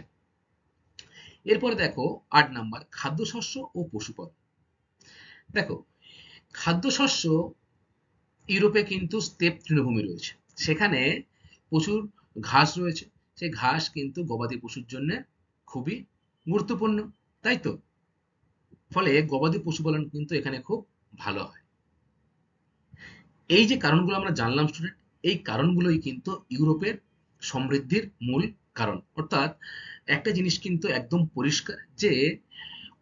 এরপরে দেখো 8 নাম্বার, খাদ্যশস্য ও পশুপালন। দেখো, খাদ্যশস্য, ইউরোপে কিন্তু স্টেপ তৃণভূমি রয়েছে, সেখানে প্রচুর ঘাস রয়েছে। সেই ঘাস কিন্তু গবাদি পশুর জন্য খুবই গুরুত্বপূর্ণ, তাই তো? ফলে গবাদি পশুপালন কিন্তু এখানে খুব ভালো হয়। এই যে কারণগুলো আমরা জানলাম স্টুডেন্ট, এই কারণগুলোই কিন্তু ইউরোপের সমৃদ্ধির মূল কারণ। অর্থাৎ একটা জিনিস কিন্তু একদম পরিষ্কার যে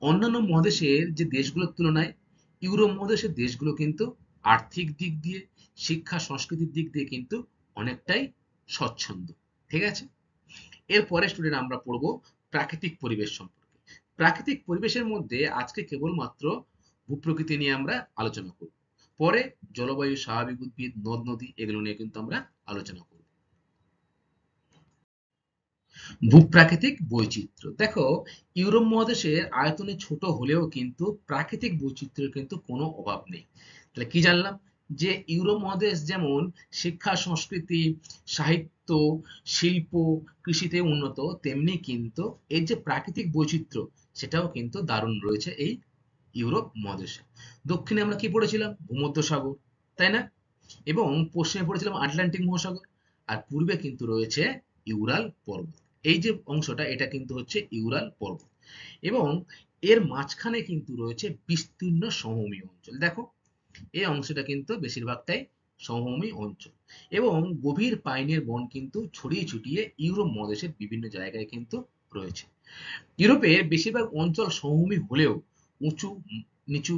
অন্যান্য মহাদেশের যে দেশগুলোর তুলনায় ইউরোপ মহাদেশের দেশগুলো কিন্তু আর্থিক দিক দিয়ে, শিক্ষা সংস্কৃতির দিক দিয়ে কিন্তু অনেকটাই স্বচ্ছন্দ, ঠিক আছে? এরপরে স্টুডেন্ট আমরা পড়বো প্রাকৃতিক পরিবেশ সম্পর্কে। প্রাকৃতিক পরিবেশের মধ্যে আজকে কেবলমাত্র ভূপ্রকৃতি নিয়ে আমরা আলোচনা করব, পরে জলবায়ু, স্বাভাবিক উদ্ভিদ, নদ নদী, এগুলো নিয়ে কিন্তু আমরা আলোচনা করব। ভূপ্রাকৃতিক বৈচিত্র্য, দেখো, ইউরোপ মহাদেশের আয়তনে ছোট হলেও কিন্তু প্রাকৃতিক বৈচিত্র্যের কিন্তু কোনো অভাব নেই। তাহলে কি জানলাম? যে ইউরোপ মহাদেশ যেমন শিক্ষা, সংস্কৃতি, সাহিত্য, শিল্প, কৃষিতে উন্নত, তেমনি কিন্তু এর যে প্রাকৃতিক বৈচিত্র্য সেটাও কিন্তু দারুণ রয়েছে এই ইউরোপ মহাদেশে। দক্ষিণে আমরা কি পড়েছিলাম? ভূমধ্যসাগর, তাই না? এবং পশ্চিমে পড়েছিলাম আটলান্টিক মহাসাগর। আর পূর্বে কিন্তু রয়েছে ইউরাল পর্বত। এই যে অংশটা, এটা কিন্তু হচ্ছে ইউরাল পর্বত। এবং এর মাঝখানে কিন্তু রয়েছে বিস্তীর্ণ সমভূমি অঞ্চল। দেখো, এই অংশটা কিন্তু বেশিরভাগটাই সমভূমি অঞ্চল। এবং গভীর পাইনের বন কিন্তু ছড়িয়ে ছিটিয়ে ইউরোপ মহাদেশের বিভিন্ন জায়গায় কিন্তু রয়েছে। ইউরোপের বেশিরভাগ অঞ্চল সমভূমি হলেও উঁচু, নিচু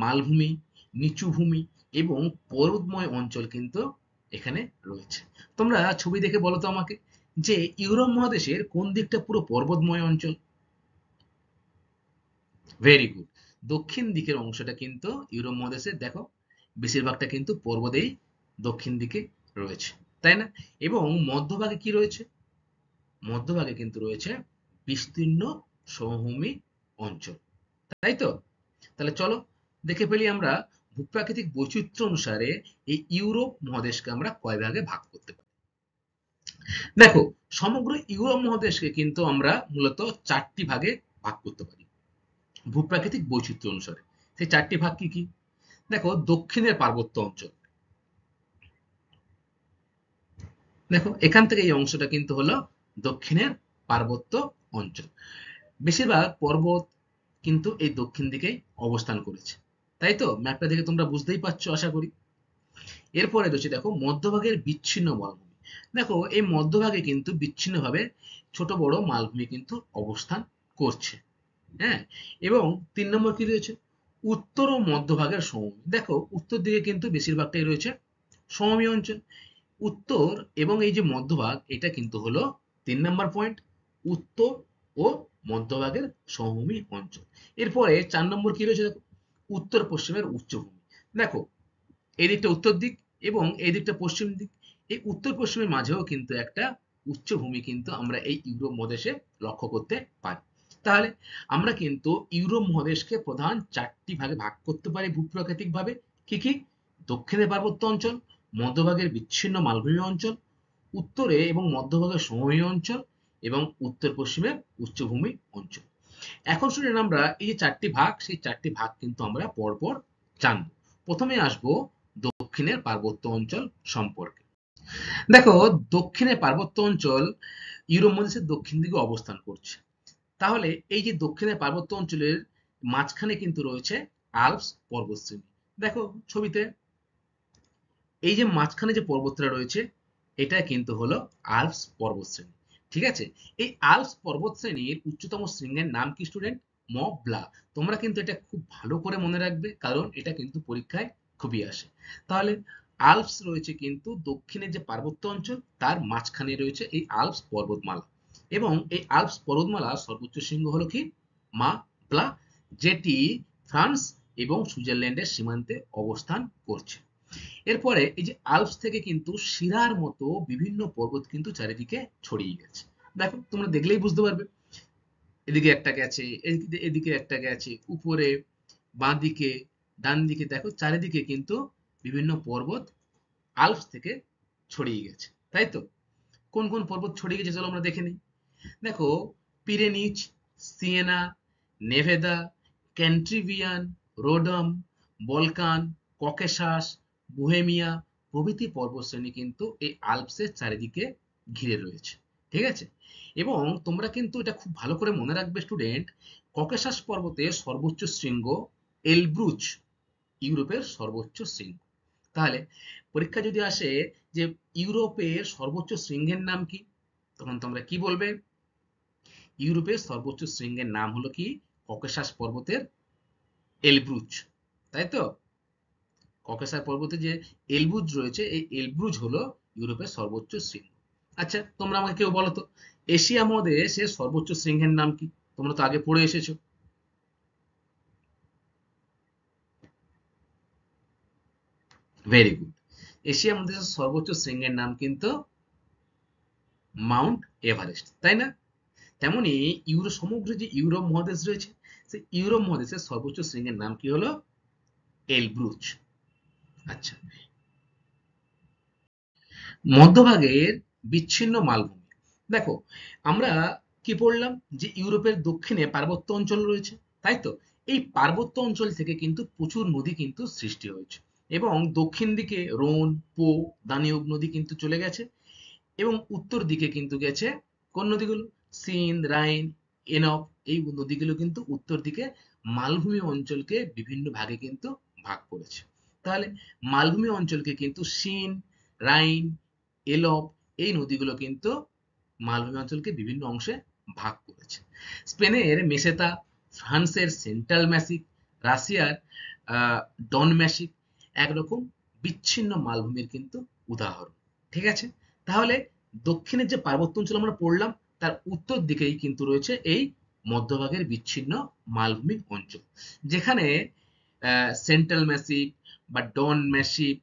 মালভূমি, নিচু ভূমি এবং পর্বতময় অঞ্চল কিন্তু এখানে রয়েছে। তোমরা ছবি দেখে বলো তো আমাকে যে ইউরোপ মহাদেশের কোন দিকটা পুরো পর্বতময় অঞ্চল? Very good. দক্ষিণ দিকের অংশটা কিন্তু ইউরোপ মহাদেশের দেখো বেশিরভাগটা কিন্তু পর্বতেই দক্ষিণ দিকে রয়েছে, তাই না? এবং মধ্যভাগে কি রয়েছে? মধ্যভাগে কিন্তু রয়েছে বিস্তীর্ণ সমভূমি অঞ্চল, তাই তো? তাহলে চলো দেখে ফেলি আমরা ভূপ্রাকৃতিক বৈচিত্র্য অনুসারে এই ইউরোপ মহাদেশকে আমরা কয় ভাগে ভাগ করতে পারি। দেখো, সমগ্র ইউরোপ মহাদেশকে কিন্তু আমরা মূলত 4টি ভাগে ভাগ করতে পারি ভূপ্রাকৃতিক বৈচিত্র্য অনুসারে। সেই 4টি ভাগ কি কি? দেখো, দক্ষিণের পার্বত্য অঞ্চল। দেখো, এখান থেকে এই অংশটা কিন্তু হলো দক্ষিণের পার্বত্য অঞ্চল। বেশিরভাগ পর্বত কিন্তু এই দক্ষিণ দিকেই অবস্থান করেছে, তাই তো? ম্যাপটা দেখে তোমরা বুঝতেই পারছো আশা করি। এরপরে রয়েছে দেখো মধ্যভাগের বিচ্ছিন্ন মালভূমি। দেখো, এই মধ্যভাগে কিন্তু বিচ্ছিন্নভাবে ছোট বড় মালভূমি কিন্তু অবস্থান করছে। হ্যাঁ, এবং 3 নম্বর কি রয়েছে? উত্তর ও মধ্যভাগের সমভূমি। দেখো, উত্তর দিকে কিন্তু বেশিরভাগটাই রয়েছে সমভূমি অঞ্চল। উত্তর এবং এই যে মধ্যভাগ, এটা কিন্তু হলো 3 নম্বর পয়েন্ট, উত্তর ও মধ্যভাগের সমভূমি অঞ্চল। এরপরে 4 নম্বর কি রয়েছে? দেখো, উত্তর পশ্চিমের উচ্চভূমি। দেখো, এই দিকটা উত্তর দিক এবং এই দিকটা পশ্চিম দিক। এই উত্তর পশ্চিমের মাঝেও কিন্তু একটা উচ্চভূমি কিন্তু আমরা এই ইউরোপ মহাদেশে লক্ষ্য করতে পারি। তাহলে আমরা কিন্তু ইউরোপ মহাদেশকে প্রধান 4টি ভাগে ভাগ করতে পারি ভূপ্রাকৃতিক ভাবে। কি কি? দক্ষিণে পার্বত্য অঞ্চল, মধ্যভাগের বিচ্ছিন্ন মালভূমি অঞ্চল, উত্তরে এবং মধ্যভাগের সমভূমি অঞ্চল এবং উত্তর পশ্চিমে উচ্চভূমি অঞ্চল। এখন শুনেন আমরা এই যে 4টি ভাগ, সেই 4টি ভাগ কিন্তু আমরা পরপর জানবো। প্রথমে আসবো দক্ষিণের পার্বত্য অঞ্চল সম্পর্কে। দেখো, দক্ষিণের পার্বত্য অঞ্চল ইউরোপ মহাদেশের দক্ষিণ দিকে অবস্থান করছে। তাহলে এই যে দক্ষিণের পার্বত্য অঞ্চলের মাঝখানে কিন্তু রয়েছে আল্পস পর্বতশ্রেণী। দেখো ছবিতে, এই যে মাঝখানে যে পর্বতটা রয়েছে, এটা কিন্তু হলো আল্পস পর্বতশ্রেণী। ঠিক আছে? এই আল্পস পর্বতশ্রেণীর উচ্চতম শৃঙ্গের নাম কি স্টুডেন্ট? Mont Blanc. তোমরা কিন্তু এটা খুব ভালো করে মনে রাখবে, কারণ এটা কিন্তু পরীক্ষায় খুবই আসে। তাহলে আল্পস রয়েছে কিন্তু দক্ষিণের যে পার্বত্য অঞ্চল, তার মাঝখানে রয়েছে এই আল্পস পর্বতমালা। এবং এই আল্পস পর্বতমালার সর্বোচ্চ শৃঙ্গ হলো কি? মা ব্লা, যেটি ফ্রান্স এবং সুইজারল্যান্ডের সীমান্তে অবস্থান করছে। এরপরে এই যে আল্পস থেকে কিন্তু শিরার মতো বিভিন্ন পর্বত কিন্তু চারিদিকে ছড়িয়ে গেছে। দেখো, তোমরা দেখলেই বুঝতে পারবে। এদিকে একটা গেছে, এদিকে একটা গেছে, উপরে, বাঁ দিকে, ডান দিকে। দেখো, চারিদিকে কিন্তু বিভিন্ন পর্বত আল্পস থেকে ছড়িয়ে গেছে, তাই তো? কোন কোন পর্বত ছড়িয়ে গেছে চলো আমরা দেখে নিই। দেখো, পিরেনিজ, সিয়েনা, নেভেদা, ক্যান্ট্রিভিয়ান, রোডম, বলকান, ককেশাস, বোহেমিয়া প্রভৃতি পর্বতশ্রেণী কিন্তু এই আল্পসের চারিদিকে ঘিরে রয়েছে। ঠিক আছে? এবং তোমরা কিন্তু এটা খুব ভালো করে মনে রাখবে স্টুডেন্ট, ককেশাস পর্বতের সর্বোচ্চ শৃঙ্গ এলব্রুজ ইউরোপের সর্বোচ্চ শৃঙ্গ। তাহলে পরীক্ষা যদি আসে যে ইউরোপের সর্বোচ্চ শৃঙ্গের নাম কি, তখন তোমরা কি বলবে? ইউরোপের সর্বোচ্চ শৃঙ্গের নাম হলো কি? ককেশাস পর্বতের এলব্রুজ, তাই তো? ককেশাস পর্বতে যে এলব্রুজ রয়েছে, এই এলব্রুজ হলো ইউরোপের সর্বোচ্চ শৃঙ্গ। আচ্ছা, তোমরা আমাকে কেউ বলো তো, এশিয়া মহাদেশের সর্বোচ্চ শৃঙ্গের নাম কি? তোমরা তো আগে পড়ে এসেছো। Very good. এশিয়া মহাদেশের সর্বোচ্চ শৃঙ্গের নাম কিন্তু মাউন্ট এভারেস্ট, তাই না? তেমনি সমগ্র যে ইউরোপ মহাদেশ রয়েছে, সেই ইউরোপ মহাদেশের সর্বোচ্চ শৃঙ্গের নাম কি হলো? এলব্রুজ। আচ্ছা, মধ্যভাগের বিচ্ছিন্ন মালভূমি। দেখো, আমরা কি পড়লাম যে ইউরোপের দক্ষিণে পার্বত্য অঞ্চল রয়েছে, তাই তো? এই পার্বত্য অঞ্চল থেকে কিন্তু প্রচুর নদী কিন্তু সৃষ্টি হয়েছে এবং দক্ষিণ দিকে রোন, পো, দানিউব নদী কিন্তু চলে গেছে এবং উত্তর দিকে কিন্তু গেছে কোন নদীগুলো? সিন্ধ, রাইন, এনব। এই নদীগুলো কিন্তু উত্তর দিকে মালভূমি অঞ্চলকে বিভিন্ন ভাগে কিন্তু ভাগ করেছে। তাহলে মালভূমি অঞ্চলকে কিন্তু সিন, রাইন, এলব, এই নদীগুলো কিন্তু মালভূমি অঞ্চলকে বিভিন্ন অংশে ভাগ করেছে। স্পেনের মেসেতা, ফ্রান্সের সেন্ট্রাল ম্যাসিক, রাশিয়ার ডন ম্যাসিক একরকম বিচ্ছিন্ন মালভূমির কিন্তু উদাহরণ। ঠিক আছে, তাহলে দক্ষিণের যে পার্বত্য অঞ্চল আমরা পড়লাম তার উত্তর দিকেই কিন্তু রয়েছে এই মধ্যভাগের বিচ্ছিন্ন মালভূমি অঞ্চল, যেখানে সেন্ট্রাল ম্যাসিভ বা ডন ম্যাসিভ,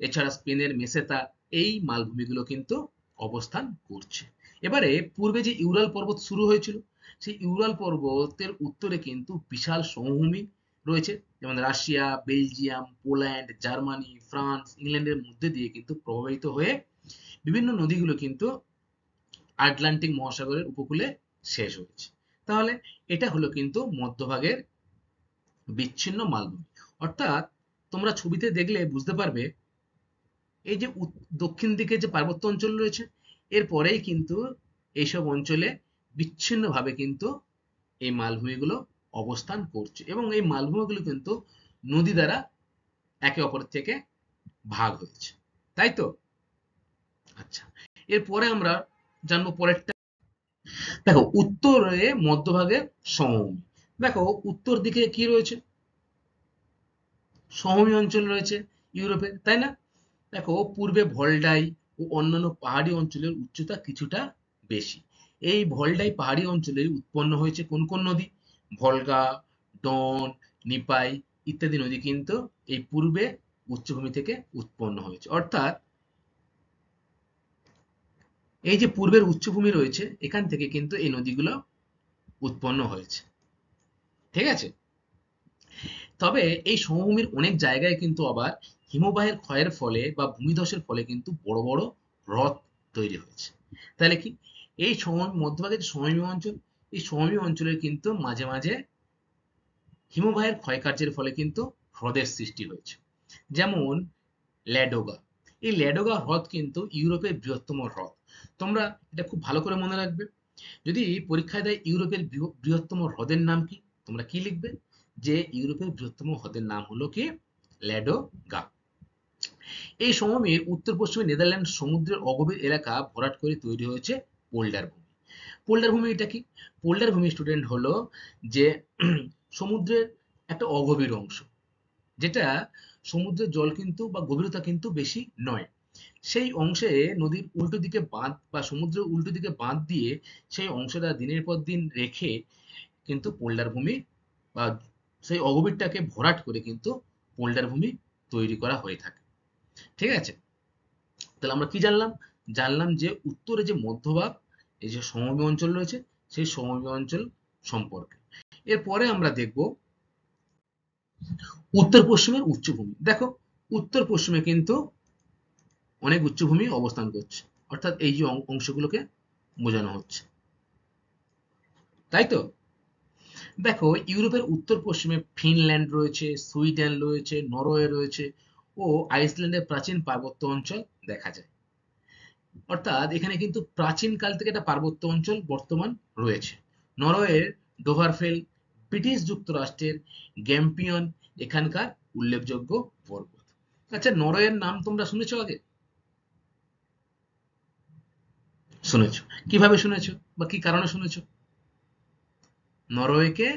এছাড়া স্পেনের মেসেতা, এই মালভূমিগুলো কিন্তু অবস্থান করছে। এবারে পূর্বে যে ইউরাল পর্বত শুরু হয়েছিল, সেই ইউরাল পর্বতের উত্তরে কিন্তু বিশাল সমভূমি রয়েছে, যেমন Russia, Belgium, Poland, Germany, France, ইংল্যান্ডের মধ্যে দিয়ে কিন্তু প্রবাহিত হয়ে বিভিন্ন নদীগুলো কিন্তু আটলান্টিক মহাসাগরের উপকূলে শেষ হয়েছে। তাহলে এটা হলো কিন্তু মধ্যভাগের বিচ্ছিন্ন মালভূমি। অর্থাৎ তোমরা ছবিতে দেখলে বুঝতে পারবে এই যে দক্ষিণ দিকে যে পার্বত্য অঞ্চল রয়েছে, এর পরেই কিন্তু এইসব অঞ্চলে বিচ্ছিন্নভাবে কিন্তু এই মালভূমিগুলো অবস্থান করছে, এবং এই মালভূমিগুলো কিন্তু নদী দ্বারা একে অপরের থেকে ভাগ হয়েছে, তাই তো? আচ্ছা, এরপরে আমরা জানবো পরেরটা। দেখো, উত্তরে মধ্যভাগে সমভূমি। দেখো, উত্তর দিকে কি রয়েছে? সমভূমি অঞ্চল রয়েছে ইউরোপে, তাই না? দেখো, পূর্বে ভলডাই ও অন্যান্য পাহাড়ি অঞ্চলের উচ্চতা কিছুটা বেশি। এই ভলডাই পাহাড়ি অঞ্চলে উৎপন্ন হয়েছে কোন কোন নদী? ভলগা, ডন, নিপাই ইত্যাদি নদী কিন্তু এই পূর্বে উচ্চভূমি থেকে উৎপন্ন হয়েছে। অর্থাৎ এই যে পূর্বের উচ্চভূমি রয়েছে, এখান থেকে কিন্তু এই নদীগুলো উৎপন্ন হয়েছে। ঠিক আছে, তবে এই সমভূমির অনেক জায়গায় কিন্তু আবার হিমবাহের ক্ষয়ের ফলে বা ভূমিধসের ফলে কিন্তু বড় বড় হ্রদ তৈরি হয়েছে। তাহলে কি এই মধ্যভাগের যে সমভূমি অঞ্চল, এই সমভূমি অঞ্চলের কিন্তু মাঝে মাঝে হিমবাহের ক্ষয়কার্যের ফলে কিন্তু হ্রদের সৃষ্টি হয়েছে। যেমন ল্যাডোগা, এই ল্যাডোগা হ্রদ কিন্তু ইউরোপের বৃহত্তম হ্রদ। তোমরা এটা খুব ভালো করে মনে রাখবে, যদি পরীক্ষায় দেয় ইউরোপের বৃহত্তম হ্রদের নাম কি, তোমরা কি লিখবে? যে ইউরোপের বৃহত্তম হ্রদের নাম হলো কি? ল্যাডোগা। এই সমভূমির উত্তর পশ্চিমে নেদারল্যান্ড সমুদ্রের অগভীর এলাকা ভরাট করে তৈরি হয়েছে পোল্ডার ভূমি। পোল্ডার ভূমি এটা কি? পোল্ডার ভূমি স্টুডেন্ট হলো যে সমুদ্রের একটা অগভীর অংশ, যেটা সমুদ্রের জল কিন্তু বা গভীরতা কিন্তু বেশি নয়, সেই অংশে নদীর উল্টো দিকে বাঁধ বা সমুদ্রের উল্টো দিকে বাঁধ দিয়ে সেই অংশটা দিনের পর দিন রেখে কিন্তু পোল্ডার ভূমি বা সেই অগভীরটাকে ভরাট করে কিন্তু পোল্ডার ভূমি তৈরি করা হয়ে থাকে। ঠিক আছে, তাহলে আমরা কি জানলাম? জানলাম যে উত্তরে যে মধ্যভাগ, এই যে সমভূমি অঞ্চল রয়েছে, সেই সমভূমি অঞ্চল সম্পর্কে। এরপরে আমরা দেখব উত্তর পশ্চিমের উচ্চভূমি। দেখো, উত্তর পশ্চিমে কিন্তু অনেক উচ্চভূমি অবস্থান করছে, অর্থাৎ এই যে অংশগুলোকে বোঝানো হচ্ছে, তাই তো? দেখো, ইউরোপের উত্তর পশ্চিমে ফিনল্যান্ড রয়েছে, সুইডেন রয়েছে, নরওয়ে রয়েছে ও আইসল্যান্ডের প্রাচীন পার্বত্য অঞ্চল দেখা যায়। অর্থাৎ এখানে কিন্তু প্রাচীন কাল থেকে একটা পার্বত্য অঞ্চল বর্তমান রয়েছে। নরওয়ের ডোভারফেল, ব্রিটিশ যুক্তরাষ্ট্রের গ্যাম্পিয়ন এখানকার উল্লেখযোগ্য পর্বত। আচ্ছা, নরওয়ের নাম তোমরা শুনেছো আগে? শুনেছো? কিভাবে শুনেছো বা কি কারণে শুনেছো? নরওয়েকে,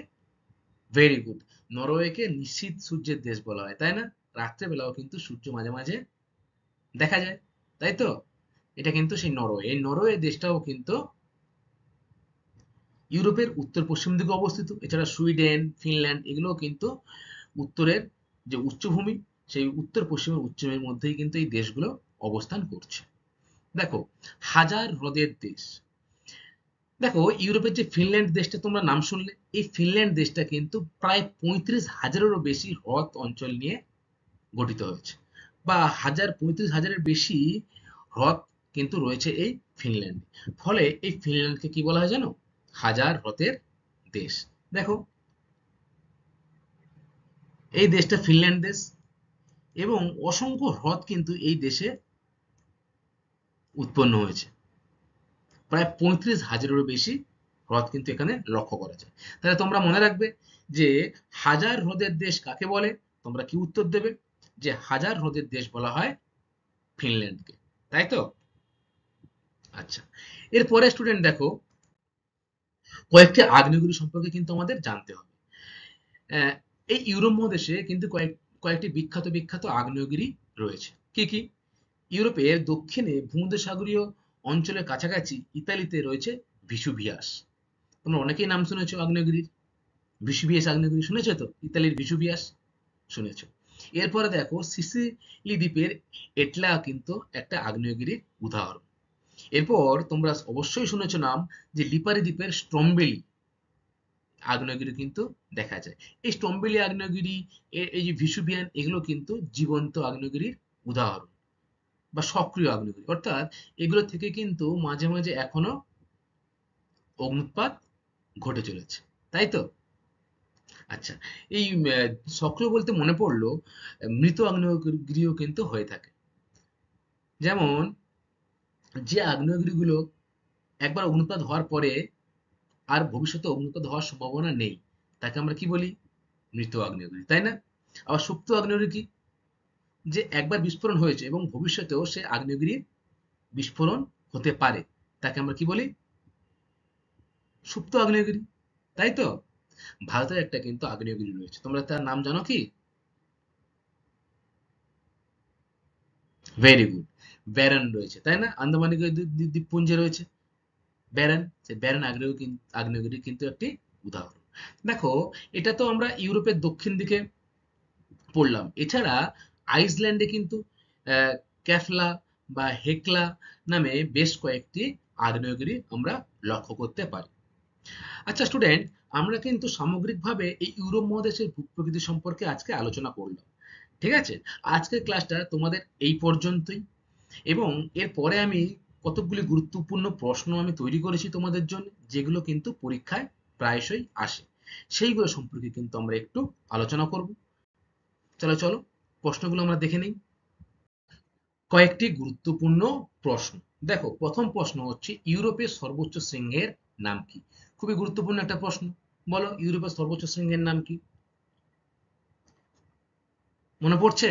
ভেরি গুড, নরওয়েকে নিশীথ সূর্যের দেশ বলা হয়, তাই না? রাত্রেবেলাও কিন্তু সূর্য মাঝে মাঝে দেখা যায়, তাই তো? এটা কিন্তু সেই নরওয়ে। এই নরওয়ে দেশটাও কিন্তু ইউরোপের উত্তর পশ্চিম দিকে অবস্থিত। এছাড়া সুইডেন, ফিনল্যান্ড এগুলোও কিন্তু উত্তরের যে উচ্চভূমি, সেই উত্তর পশ্চিমের উচ্চভূমির মধ্যেই কিন্তু এই দেশগুলো অবস্থান করছে। দেখো, হাজার হ্রদের দেশ। দেখো, ইউরোপের যে ফিনল্যান্ড দেশটা তোমরা নাম শুনলে, এই ফিনল্যান্ড দেশটা কিন্তু প্রায় 35,000-এরও বেশি হ্রদ অঞ্চল নিয়ে গঠিত হয়েছে, বা 35,000-এর বেশি হ্রদ কিন্তু রয়েছে এই ফিনল্যান্ডে। ফলে এই ফিনল্যান্ডকে কি বলা হয় জানো? হাজার হ্রদের দেশ। দেখো, এই দেশটা ফিনল্যান্ড দেশ, এবং অসংখ্য হ্রদ কিন্তু এই দেশে উৎপন্ন হয়েছে। প্রায় 35,000-এরও বেশি হ্রদ কিন্তু এখানে লক্ষ্য করা যায়। তাহলে তোমরা মনে রাখবে যে হাজার হ্রদের দেশ কাকে বলে? তোমরা কি উত্তর দেবে? যে হাজার হ্রদের দেশ বলা হয় ফিনল্যান্ডকে, তাই তো? আচ্ছা, এরপরে স্টুডেন্ট দেখো, কয়েকটি আগ্নেয়গিরি সম্পর্কে কিন্তু আমাদের জানতে হবে। আহ, এই ইউরোপ মহাদেশে কিন্তু কয়েকটি বিখ্যাত বিখ্যাত আগ্নেয়গিরি রয়েছে। কি কি? ইউরোপের দক্ষিণে ভূমধ্যসাগরীয় অঞ্চলের কাছাকাছি ইতালিতে রয়েছে ভিসুভিয়াস। তোমরা অনেকেই নাম শুনেছো আগ্নেয়গিরির। ভিসুভিয়াস আগ্নেয়গিরি শুনেছো তো, ইতালির ভিসুভিয়াস শুনেছো। এরপরে দেখো সিসিলি দ্বীপের এটলা কিন্তু একটা আগ্নেয়গিরির উদাহরণ। এরপর তোমরা অবশ্যই শুনেছো নাম যে লিপারি দ্বীপের স্ট্রম্বেলি আগ্নেয়গিরি কিন্তু দেখা যায়। এই স্ট্রম্বেলি আগ্নেয়গিরি, এই যে ভিসুভিয়ান, এগুলো কিন্তু জীবন্ত আগ্নেয়গিরির উদাহরণ বা সক্রিয় আগ্নেয়গিরি, অর্থাৎ এগুলো থেকে কিন্তু মাঝে মাঝে এখনো অগ্নুৎপাত ঘটে চলেছে, তাই তো? আচ্ছা, এই সক্রিয় বলতে মনে পড়লো, মৃত আগ্নেয়গিরিও কিন্তু হয়ে থাকে। যেমন যে আগ্নেয়গিরিগুলো একবার অগ্নুৎপাত হওয়ার পরে আর ভবিষ্যতে অগ্নুৎপাত হওয়ার সম্ভাবনা নেই, তাকে আমরা কি বলি? মৃত আগ্নেয়গিরি, তাই না? আবার সুপ্ত আগ্নেয়গিরি কি? যে একবার বিস্ফোরণ হয়েছে এবং ভবিষ্যতেও সে আগ্নেয়গিরির বিস্ফোরণ হতে পারে, তাকে আমরা কি বলি? সুপ্ত আগ্নেয়গিরি, তাই তো? ভারতের একটা কিন্তু আগ্নেয়গিরি রয়েছে, তোমরা তার নাম জানো কি? ভেরি গুড, ব্যারন রয়েছে, তাই না? আন্দামান নিকোবর দ্বীপপুঞ্জে রয়েছে ব্যারন। সে ব্যারন আগ্নেয়গিরি কিন্তু একটি উদাহরণ। দেখো, এটা তো আমরা ইউরোপের দক্ষিণ দিকে পড়লাম। এছাড়া আইসল্যান্ডে কিন্তু আহ, ক্যাফলা বা হেকলা নামে বেশ কয়েকটি আগ্নেয়গিরি আমরা লক্ষ্য করতে পারি। আচ্ছা স্টুডেন্ট, আমরা কিন্তু সামগ্রিকভাবে এই ইউরোপ মহাদেশের ভূপ্রকৃতি সম্পর্কে আজকে আলোচনা করলাম। ঠিক আছে? আজকের ক্লাসটা তোমাদের এই পর্যন্তই, এবং এরপরে আমি কতকগুলি গুরুত্বপূর্ণ প্রশ্ন আমি তৈরি করেছি তোমাদের জন্য, যেগুলো কিন্তু পরীক্ষায় প্রায়শই আসে। সেইগুলো সম্পর্কে কিন্তু আমরা একটু আলোচনা করব। চলো চলো, প্রশ্নগুলো আমরা দেখে নিই। কয়েকটি গুরুত্বপূর্ণ প্রশ্ন। দেখো, প্রথম প্রশ্ন হচ্ছে ইউরোপের সর্বোচ্চ শৃঙ্গের নাম কি? খুবই গুরুত্বপূর্ণ একটা প্রশ্ন। বলো, ইউরোপের সর্বোচ্চ শৃঙ্গের নাম কি? মনে পড়ছে?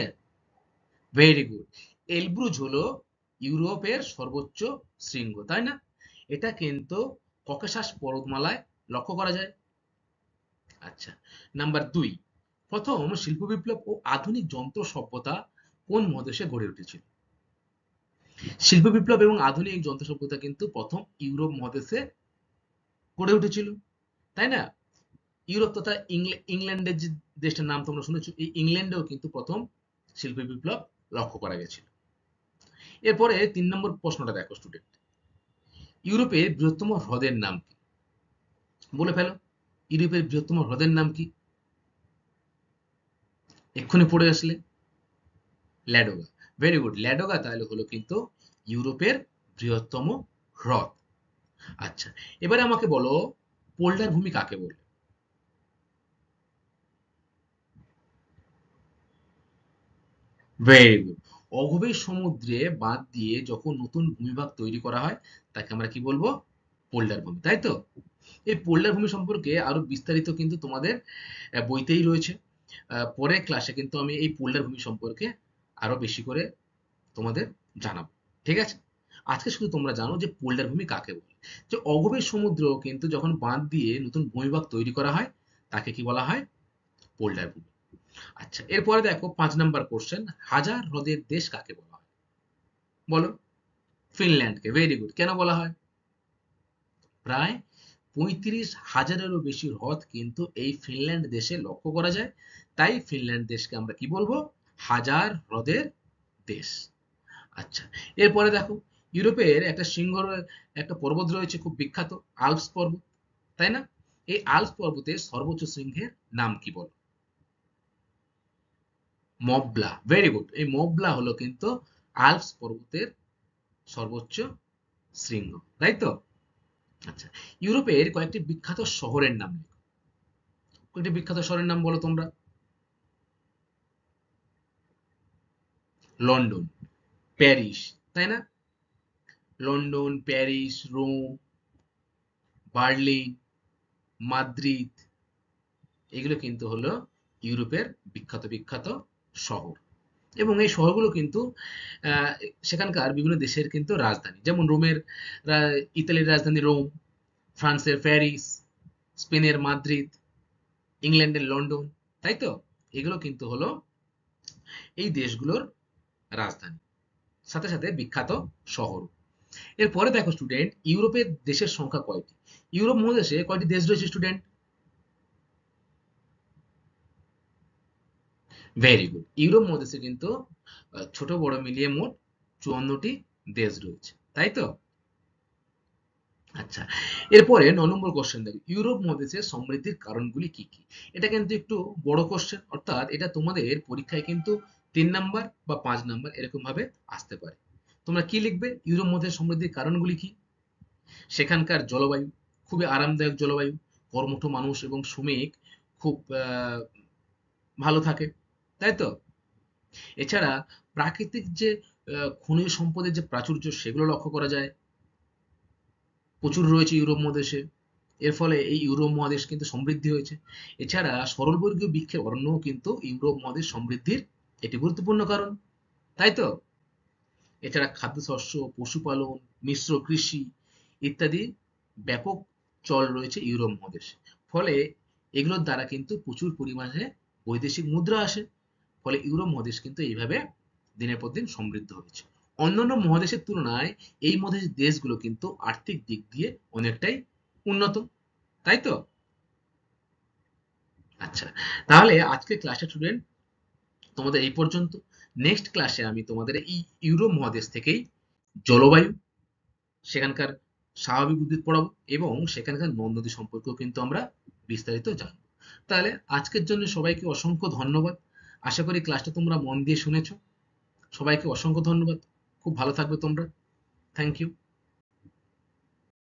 ভেরি গুড, এলব্রুজ হলো ইউরোপের সর্বোচ্চ শৃঙ্গ, তাই না? এটা কিন্তু ককেশাস পর্বতমালায় লক্ষ্য করা যায়। আচ্ছা, নাম্বার 2, প্রথম শিল্প বিপ্লব ও আধুনিক যন্ত্র সভ্যতা কোন মহাদেশে গড়ে উঠেছিল? শিল্প বিপ্লব এবং আধুনিক যন্ত্র সভ্যতা কিন্তু প্রথম ইউরোপ মহাদেশে গড়ে উঠেছিল, তাই না? ইউরোপ তথা ইংল্যান্ডের যে দেশটার নাম তোমরা শুনেছো, এই ইংল্যান্ডেও কিন্তু প্রথম শিল্প বিপ্লব লক্ষ্য করা গেছিল। এরপরে 3 নম্বর প্রশ্নটা দেখো স্টুডেন্ট, ইউরোপের বৃহত্তম হ্রদের নাম কি? বলে ফেলো, ইউরোপের বৃহত্তম হ্রদের নাম কি? এক্ষুনি পড়ে আসলে। ল্যাডোগা। ভেরি গুড, ল্যাডোগা তাহলে হলো কিন্তু ইউরোপের বৃহত্তম হ্রদ। আচ্ছা, এবারে আমাকে বলো, পোল্ডার ভূমি কাকে বলে? ভেরি গুড, অগভীর সমুদ্রে বাঁধ দিয়ে যখন নতুন ভূমিভাগ তৈরি করা হয়, তাকে আমরা কি বলবো? পোল্ডার ভূমি, তাই তো? এই পোল্ডার ভূমি সম্পর্কে আরো বিস্তারিত কিন্তু তোমাদের বইতেই রয়েছে। পরের ক্লাসে কিন্তু আমি এই পোল্ডার ভূমি সম্পর্কে আরো বেশি করে তোমাদের জানাবো। ঠিক আছে? আজকে শুধু তোমরা জানো যে পোল্ডার ভূমি কাকে বলে। যে অগভীর সমুদ্র কিন্তু যখন বাঁধ দিয়ে নতুন ভূমিভাগ তৈরি করা হয়, তাকে কি বলা হয়? পোল্ডার ভূমি। আচ্ছা, এরপরে দেখো 5 নাম্বার কোশ্চেন, হাজার হ্রদের দেশ কাকে বলা হয়? বলো। ফিনল্যান্ডকে। ভেরি গুড, কেন বলা হয়? প্রায় 35,000-এরও বেশি হ্রদ কিন্তু এই ফিনল্যান্ড দেশে লক্ষ্য করা যায়, তাই ফিনল্যান্ড দেশকে আমরা কি বলবো? হাজার হ্রদের দেশ। আচ্ছা, এরপরে দেখো, ইউরোপের একটা একটা পর্বত রয়েছে খুব বিখ্যাত, আল্পস পর্বত, তাই না? এই আল্পস পর্বতের সর্বোচ্চ শৃঙ্গের নাম কি বল? মবলা। ভেরি গুড, এই মবলা হলো কিন্তু আল্পস পর্বতের সর্বোচ্চ শৃঙ্গ, তাই তো? আচ্ছা, ইউরোপের কয়েকটি বিখ্যাত শহরের নাম লেখো। কয়েকটি বিখ্যাত শহরের নাম বলো তোমরা। লন্ডন, প্যারিস, তাই না? London, Paris, Rome, Berlin, Madrid, এগুলো কিন্তু হলো ইউরোপের বিখ্যাত বিখ্যাত শহর। এবং এই শহরগুলো কিন্তু আহ, সেখানকার বিভিন্ন দেশের কিন্তু রাজধানী। যেমন ইতালির রাজধানী রোম, ফ্রান্সের প্যারিস, স্পেনের মাদ্রিদ, ইংল্যান্ডের লন্ডন, তাই তো? এগুলো কিন্তু হলো এই দেশগুলোর রাজধানী। সাথে সাথে বিখ্যাত শহর। এরপরে দেখো স্টুডেন্ট, ইউরোপের দেশের সংখ্যা কয়টি? ইউরোপ মহাদেশে কয়টি দেশ রয়েছে স্টুডেন্ট? Very good. ইউরোপ মহাদেশে কিন্তু ছোট বড় মিলিয়ে মোট 54টি দেশ রয়েছে, তাই তো? আচ্ছা, এরপরে 9 নম্বর কোশ্চেন দেখো, ইউরোপ মহাদেশের সমৃদ্ধির কারণগুলি কি কি? এটা কিন্তু একটু বড় কোশ্চেন, অর্থাৎ এটা তোমাদের পরীক্ষায় কিন্তু 3 নাম্বার বা 5 নাম্বার এরকম ভাবে আসতে পারে। তোমরা কি লিখবে? ইউরোপ মহাদেশের সমৃদ্ধির কারণগুলি কি? সেখানকার জলবায়ু, খুবই আরামদায়ক জলবায়ু, কর্মঠ মানুষ এবং শ্রমিক খুব ভালো থাকে, তাই তো? এছাড়া প্রাকৃতিক যে খনিজ সম্পদের যে প্রাচুর্য সেগুলো লক্ষ্য করা যায়, প্রচুর রয়েছে ইউরোপ মহাদেশে। এর ফলে এই ইউরোপ মহাদেশ কিন্তু সমৃদ্ধি হয়েছে। এছাড়া সরলবর্গীয় বৃক্ষের অরণ্যও কিন্তু ইউরোপ মহাদেশ সমৃদ্ধির একটি গুরুত্বপূর্ণ কারণ, তাই তো? এছাড়া খাদ্যশস্য, পশুপালন, মিশ্র কৃষি ইত্যাদি ব্যাপক চল রয়েছে ইউরোপ মহাদেশে। ফলে এগুলোর দ্বারা কিন্তু প্রচুর পরিমাণে বৈদেশিক মুদ্রা আসে। ফলে ইউরোপ মহাদেশ কিন্তু এইভাবে দিনের পর দিন সমৃদ্ধ হয়েছে। অন্যান্য মহাদেশের তুলনায় এই মহাদেশের দেশগুলো কিন্তু আর্থিক দিক দিয়ে অনেকটাই উন্নত, তাই তো? আচ্ছা, তাহলে আজকের ক্লাসে স্টুডেন্ট তোমাদের এই পর্যন্ত। নেক্সট ক্লাসে আমি তোমাদের এই ইউরোপ মহাদেশ থেকেই জলবায়ু, সেখানকার স্বাভাবিক উদ্ভিদ পড়াবো এবং সেখানকার নদ নদী সম্পর্কেও কিন্তু আমরা বিস্তারিত জানবো। তাহলে আজকের জন্য সবাইকে অসংখ্য ধন্যবাদ। আশা করি ক্লাসটা তোমরা মন দিয়ে শুনেছো। সবাইকে অসংখ্য ধন্যবাদ। খুব ভালো থাকবে তোমরা। Thank you.